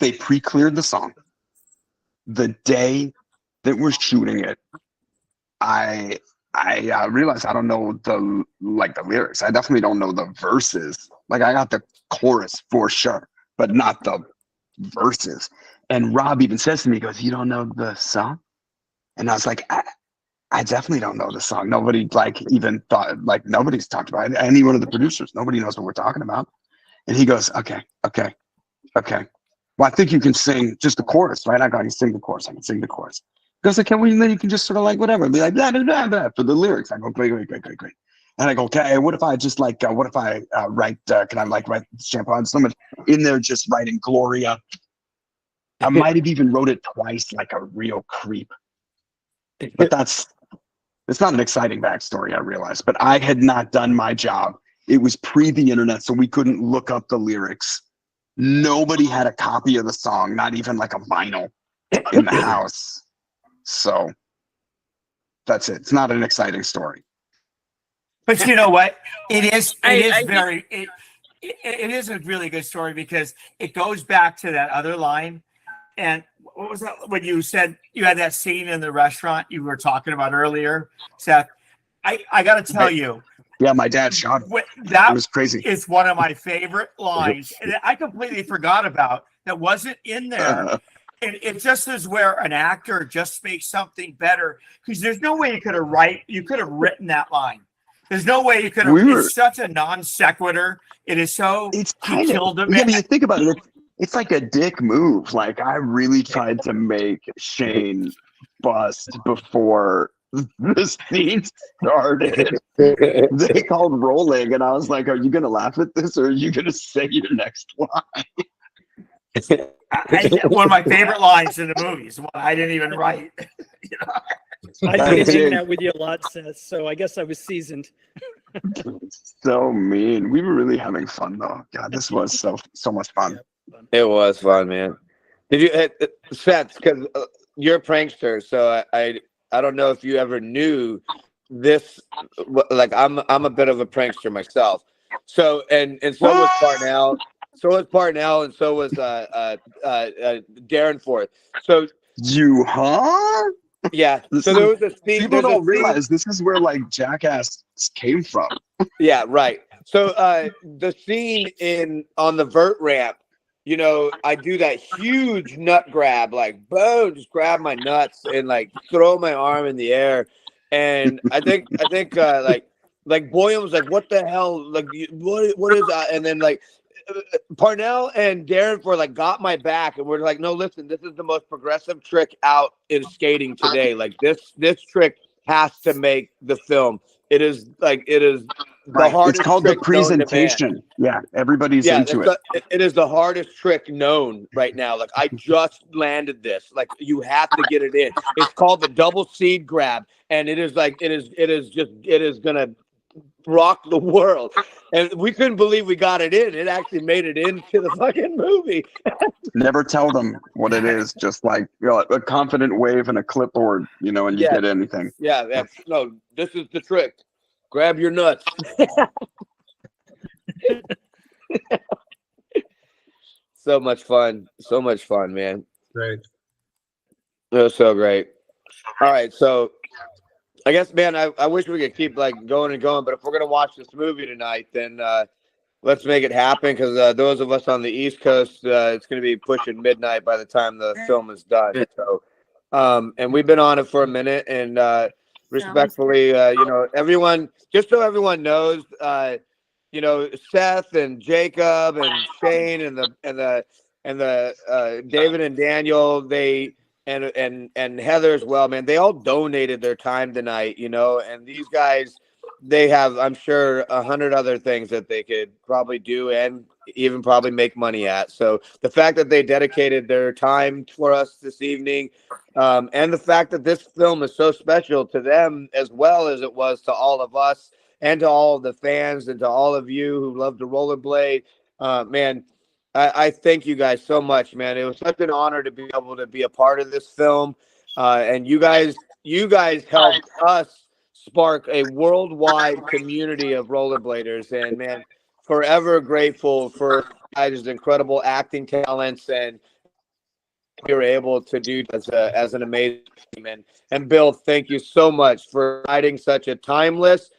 They pre-cleared the song. The day that we're shooting it, I realized I don't know the lyrics. I definitely don't know the verses. Like, I got the chorus for sure, but not the verses. And Rob even says to me, he goes, "You don't know the song?" And I was like, I definitely don't know the song. Nobody even thought, nobody's talked about it. Any one of the producers, nobody knows what we're talking about. And he goes, okay. Well, I think you can sing just the chorus, right? I can sing the chorus. I can sing the chorus. He goes, "Can we?" And then you can just sort of like whatever, be like blah blah blah blah for the lyrics. I go, great. And I go, okay. What if I just write? Can I write shampoo? Someone in there just writing Gloria. I might have even wrote it twice, like a real creep. But it's not an exciting backstory, I realized. But I had not done my job. It was pre the internet, so we couldn't look up the lyrics. Nobody had a copy of the song, not even like a vinyl in the house. So that's it. It's not an exciting story. But you know what? It is a really good story because it goes back to that other line. And what was that when you said you had that scene in the restaurant you were talking about earlier, Seth? I got to tell you. Yeah, my dad shot him. That it was crazy. It's one of my favorite lines. And I completely forgot about that wasn't in there. It just is where an actor just makes something better because there's no way you could have written that line. There's no way you could have. It's such a non sequitur. It is so. It's kind of. Yeah, but you think about it. It's like a dick move. Like, I really tried to make Shane bust before the scene started. They called rolling, and I was like, "Are you gonna laugh at this, or are you gonna say your next line?" One of my favorite lines in the movies. One I didn't even write. I've been hanging out with you a lot, Seth, so I guess I was seasoned. So mean. We were really having fun, though. God, this was so much fun. It was fun, man. Did you, Seth? Because you're a prankster, so I don't know if you ever knew this. Like, I'm a bit of a prankster myself. So and so was Parnell. So was Parnell, and so was Darren Forth. So yeah. So there was a scene. People don't realize this is where like Jackass came from. Yeah, right. So the scene on the vert ramp. You know, I do that huge nut grab, like boom, just grab my nuts and like throw my arm in the air. And I think like Boyan was like, "What the hell? Like, what is that?" And then like Parnell and Darren for like got my back, and we're like, "No, listen, this is the most progressive trick out in skating today. Like this trick has to make the film. It is the hardest. It's called the presentation. Yeah, everybody's into it. It is the hardest trick known right now. Like, I just landed this. Like, you have to get it in. It's called the double seed grab, and it is gonna rock the world. And we couldn't believe we got it in. It actually made it into the fucking movie. Never tell them what it is. Just like, you know, a confident wave and a clipboard, you know, and you get anything. Yeah, no, this is the trick. Grab your nuts. So much fun, man. Great. It was so great. All right, so I guess, man, I wish we could keep like going and going, but if we're gonna watch this movie tonight, then let's make it happen. Because those of us on the East Coast, it's gonna be pushing midnight by the time the film is done. So And we've been on it for a minute. And respectfully, you know, everyone, just so everyone knows, you know, Seth and Jacob and Shane and the David and Daniel, they and Heather as well, man, they all donated their time tonight, you know, and these guys, they have, I'm sure, 100 other things that they could probably do and even probably make money at. So the fact that they dedicated their time for us this evening, and the fact that this film is so special to them as well as it was to all of us and to all of the fans and to all of you who love to rollerblade, man, I thank you guys so much, man. It was such an honor to be able to be a part of this film, and you guys helped us spark a worldwide community of rollerbladers, and man, forever grateful for guys' incredible acting talents, and we were able to do as an amazing team. And Bill, thank you so much for writing such a timeless,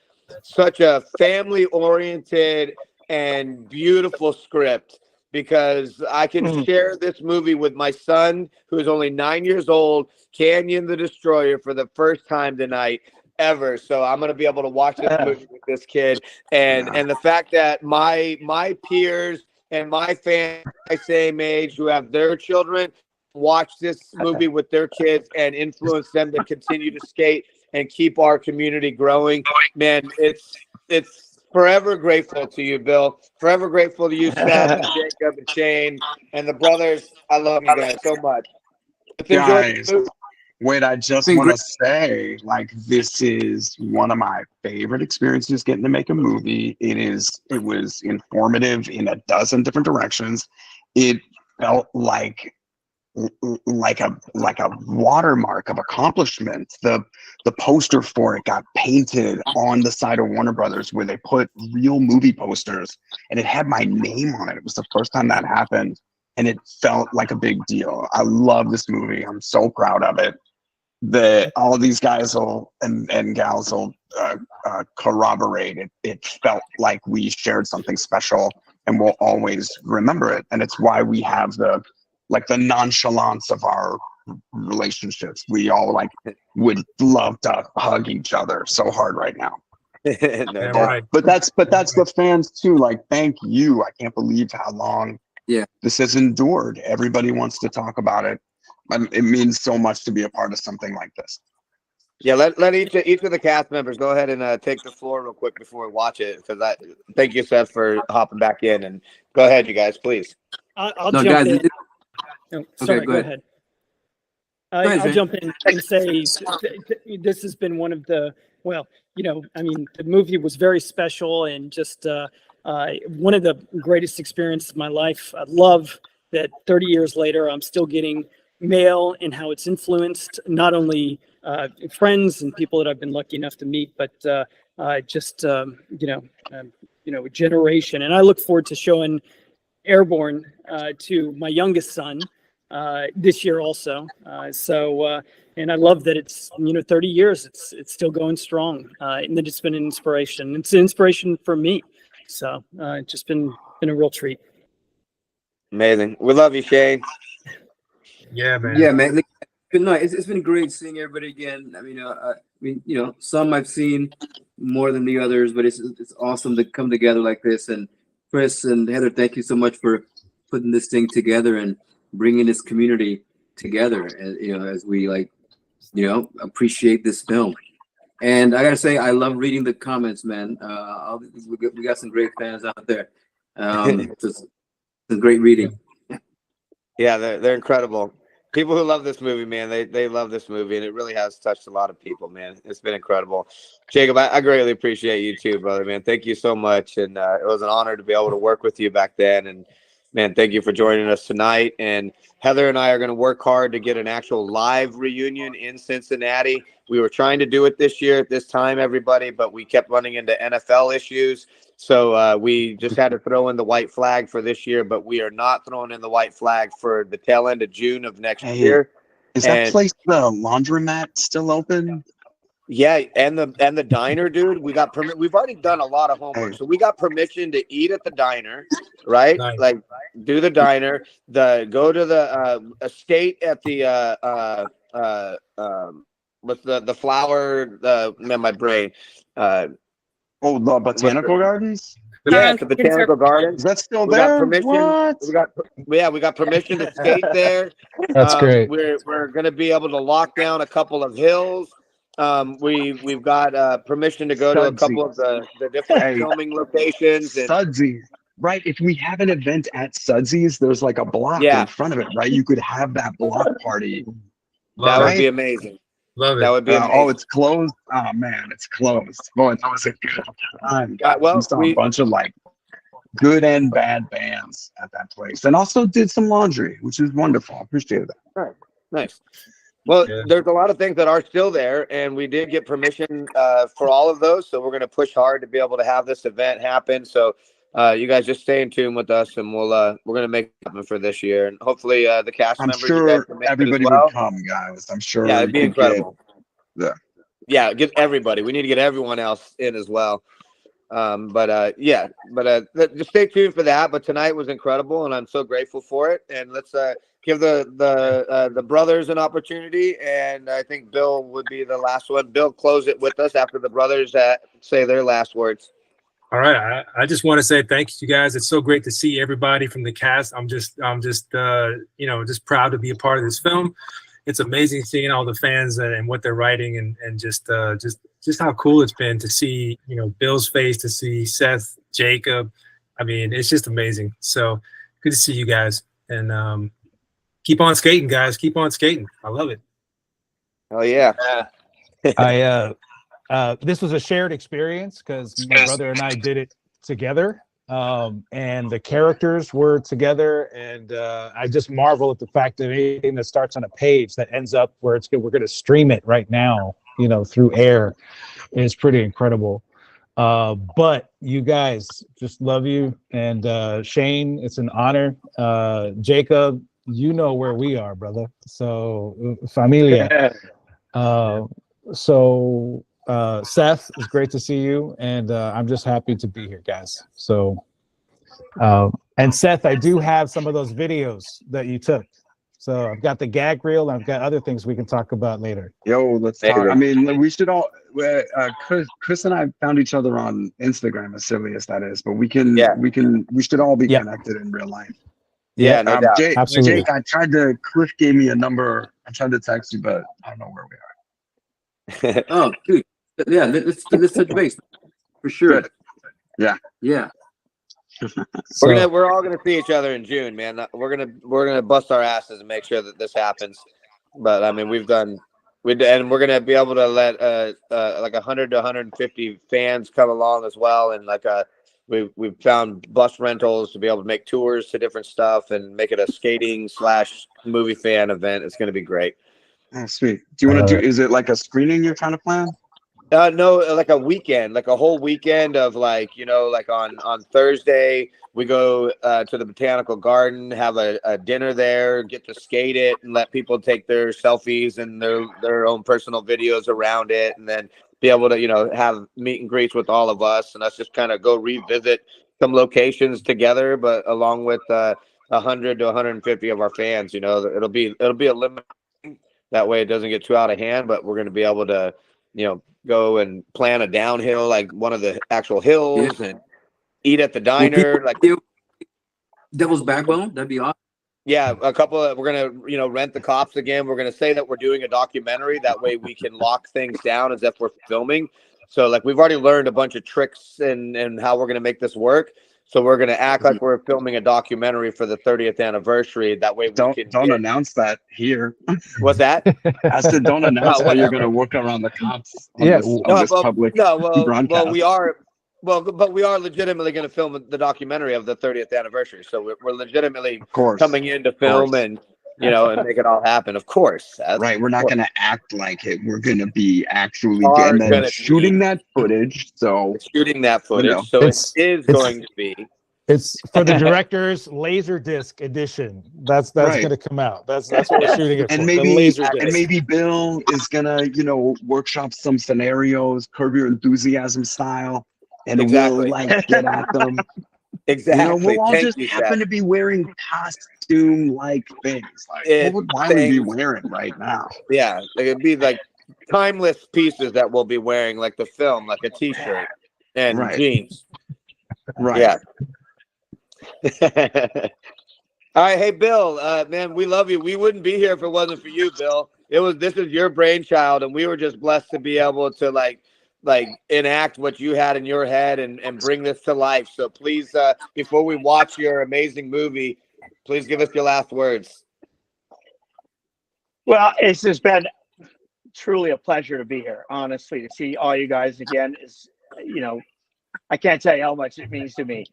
such a family-oriented and beautiful script, because I can share this movie with my son, who is only 9 years old, Canyon the Destroyer, for the first time tonight ever. So I'm going to be able to watch this movie with this kid. And the fact that my peers and my fans my same age who have their children watch this movie with their kids and influence them to continue to skate and keep our community growing, man, it's forever grateful to you, Bill. Forever grateful to you, Seth, and Jacob, and Shane, and the brothers. I love you guys so much. Guys, wait, I just want to say, like, this is one of my favorite experiences getting to make a movie. It was informative in a dozen different directions. It felt like a watermark of accomplishment. The poster for it got painted on the side of Warner Brothers, where they put real movie posters, and it had my name on it. It was the first time that happened, and it felt like a big deal. I love this movie. I'm so proud of it. All of these guys and gals will corroborate it. It felt like we shared something special, and we'll always remember it. And it's why we have the nonchalance of our relationships. We all would love to hug each other so hard right now. Right. But that's the fans too. Like, thank you. I can't believe how long this has endured. Everybody wants to talk about it. It means so much to be a part of something like this. Yeah, let each of the cast members go ahead and take the floor real quick before we watch it. Because thank you, Seth, for hopping back in. And go ahead, you guys, please. I'll jump in. No, sorry, go ahead. I'll jump in and say this has been one of the, well, you know, I mean, the movie was very special and just one of the greatest experiences of my life. I love that 30 years later, I'm still getting mail and how it's influenced not only friends and people that I've been lucky enough to meet, but just, you know, a generation. And I look forward to showing Airborne to my youngest son this year also. And I love that it's, you know, 30 years, it's still going strong. And that it's been an inspiration. It's an inspiration for me. So it's just been a real treat. Amazing. We love you, Shane. Yeah, man. Yeah, man. Good night. It's been great seeing everybody again. I mean, you know, some I've seen more than the others, but it's awesome to come together like this. And Chris and Heather, thank you so much for putting this thing together and bringing this community together. And you know, as we appreciate this film. And I gotta say, I love reading the comments, man. We got some great fans out there. It's great reading. Yeah, they're incredible. People who love this movie, man, they love this movie, and it really has touched a lot of people, man. It's been incredible. Jacob, I greatly appreciate you too, brother, man. Thank you so much, and it was an honor to be able to work with you back then. And man, thank you for joining us tonight. And Heather and I are going to work hard to get an actual live reunion in Cincinnati. We were trying to do it this year at this time, everybody, but we kept running into NFL issues. So we just had to throw in the white flag for this year, but we are not throwing in the white flag for the tail end of June of next year. Is that place, the laundromat, still open? Yeah, and the diner, dude. We got permit. We've already done a lot of homework, so we got permission to eat at the diner, right? Nice. Like do the diner, go to the skate at the what's the flower? Man, my brain. The botanical gardens. Yeah, the botanical gardens. Is that still We there? got permission. What? We got permission to skate there. That's great. We're going to be able to lock down a couple of hills. We've got permission to go to a couple of the different filming locations. And, Sudsy. Right. If we have an event at Sudsy's, there's like a block in front of it, right? You could have that block party. That would be amazing. Love it. That would be amazing. Oh, it's closed. Oh man, it's closed. Boy, that was a good time. We saw a bunch of like good and bad bands at that place, and also did some laundry, which is wonderful. I appreciate that. Right. Nice. Well, there's a lot of things that are still there, and we did get permission for all of those. So we're going to push hard to be able to have this event happen. So you guys just stay in tune with us, and we're going to make it happen for this year, and hopefully the cast members. I'm sure everybody would come, guys. I'm sure. Yeah, it'd be incredible. Yeah, get everybody. We need to get everyone else in as well. Just stay tuned for that. But tonight was incredible, and I'm so grateful for it. And let's give the brothers an opportunity. And I think Bill would be the last one. Bill, close it with us after the brothers say their last words. All right. I just want to say thank you guys. It's so great to see everybody from the cast. I'm just just proud to be a part of this film. It's amazing seeing all the fans and what they're writing and just how cool it's been to see, Bill's face, to see Seth, Jacob. I mean, it's just amazing. So good to see you guys, and keep on skating, guys. Keep on skating. I love it. Oh yeah. This was a shared experience because my brother and I did it together, and the characters were together, and I just marvel at the fact that anything that starts on a page that ends up where we're going to stream it right now, through air, is pretty incredible. But you guys, just love you, and Shane, it's an honor. Jacob, you know where we are, brother. So familia. Seth, it's great to see you, and I'm just happy to be here, guys. So, and Seth, I do have some of those videos that you took. So I've got the gag reel, and I've got other things we can talk about later. Yo, let's talk. I mean, we should all. Chris and I found each other on Instagram, as silly as that is, but we should all be connected in real life. Yeah, no doubt. Absolutely. Jake, Cliff gave me a number. I tried to text you, but I don't know where we are. Oh, dude. Yeah, let's touch base for sure. Yeah. We're all gonna see each other in June, man. We're gonna bust our asses and make sure that this happens. But I mean, and we're gonna be able to let like 100 to 150 fans come along as well, and like we've found bus rentals to be able to make tours to different stuff and make it a skating / movie fan event. It's gonna be great. Oh, sweet. Do you want to do? Is it like a screening you're trying to plan? No, like a weekend, like a whole weekend of like on Thursday we go to the botanical garden, have a dinner there, get to skate it, and let people take their selfies and their own personal videos around it, and then be able to have meet and greets with all of us, and us just kind of go revisit some locations together, but along with 100 to 150 of our fans. It'll be a limit. That way it doesn't get too out of hand, but we're going to be able to, go and plan a downhill, like one of the actual hills, and eat at the diner. Like Devil's Backbone, that'd be awesome. Yeah, we're going to, rent the cops again. We're going to say that we're doing a documentary. That way we can lock things down as if we're filming. So like we've already learned a bunch of tricks and how we're going to make this work. So we're going to act like we're filming a documentary for the 30th anniversary. That way we don't announce that here. What's that? I said don't announce how you're going to work around the cops. Public broadcast. Well, we are. Well, but we are legitimately going to film the documentary of the 30th anniversary. So we're legitimately coming in to film and and make it all happen. Of course. Right. We're not going to act like it. We're going to be actually shooting that footage. So shooting that footage. So it is going to be. It's for the director's Laserdisc edition. That's going to come out. That's what we're shooting it for. And maybe Bill is going to, workshop some scenarios, Curb Your Enthusiasm style. And we'll get at them. Exactly. We'll all just happen to be wearing costumes. costume-like things. Like, what would Wiley be wearing right now? Yeah, it'd be like timeless pieces that we'll be wearing, like the film, like a T-shirt and jeans. Right. Yeah. All right, hey Bill, man, we love you. We wouldn't be here if it wasn't for you, Bill. This is your brainchild, and we were just blessed to be able to like enact what you had in your head and bring this to life. So please, before we watch your amazing movie, please give us your last words. Well, it's just been truly a pleasure to be here. Honestly, to see all you guys again is, I can't tell you how much it means to me.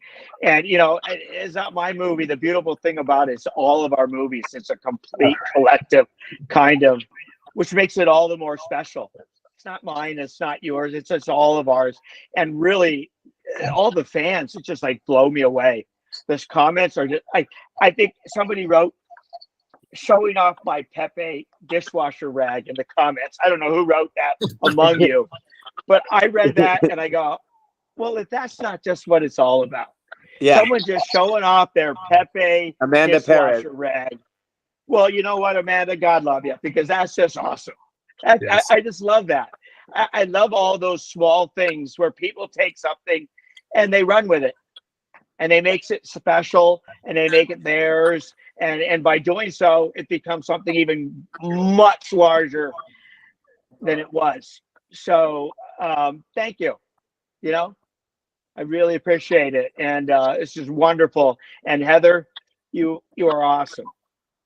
And, it's not my movie. The beautiful thing about it is all of our movies. It's a complete collective kind of, which makes it all the more special. It's not mine. It's not yours. It's just all of ours. And really, all the fans, it just like blow me away. Those comments are just, I think somebody wrote, showing off my Pepe dishwasher rag in the comments. I don't know who wrote that among you, but I read that and I go, well, if that's not just what it's all about. Yeah. Someone just showing off their Pepe Amanda dishwasher Perez. rag. Well, you know what, Amanda? God love you, because that's just awesome. I just love that. I love all those small things where people take something and they run with it and they make it special and they make it theirs. And by doing so, it becomes something even much larger than it was. So thank you. I really appreciate it. And it's just wonderful. And Heather, you are awesome.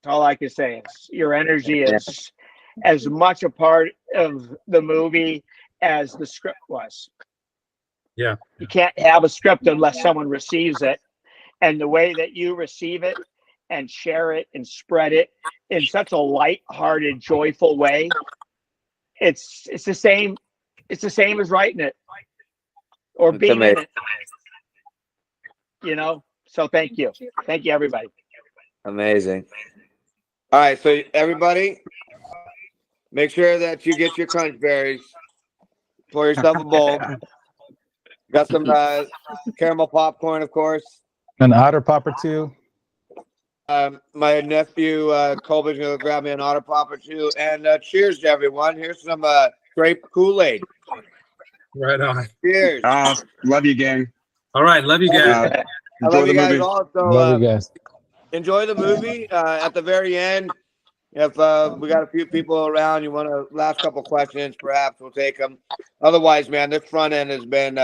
That's all I can say. Your energy is as much a part of the movie as the script was. Yeah. You can't have a script unless someone receives it. And the way that you receive it and share it and spread it in such a light-hearted, joyful way, it's the same. It's the same as writing it or being in it. So thank you, everybody. Amazing. All right, so everybody, make sure that you get your crunch berries. Pour yourself a bowl. Got some caramel popcorn, of course. An otter pop or two. My nephew Colby's gonna grab me an otter pop or two. And cheers to everyone. Here's some grape Kool-Aid. Right on. Cheers. Love you, gang. All right, love you guys. I love you guys also. Love you guys. Enjoy the movie. At the very end, if we got a few people around, you want to last couple questions, perhaps we'll take them. Otherwise, man, this front end has been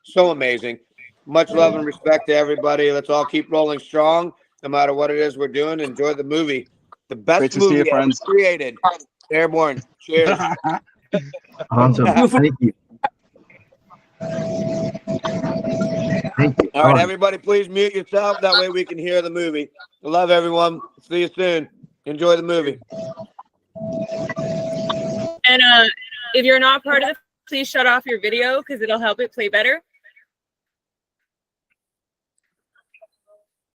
so amazing. Much love and respect to everybody. Let's all keep rolling strong, no matter what it is we're doing. Enjoy the movie. The best movie ever created. Airborne. Cheers. Awesome. Thank you. Thank you. All right, everybody, please mute yourself. That way we can hear the movie. Love everyone. See you soon. Enjoy the movie. And if you're not part of it, please shut off your video because it'll help it play better.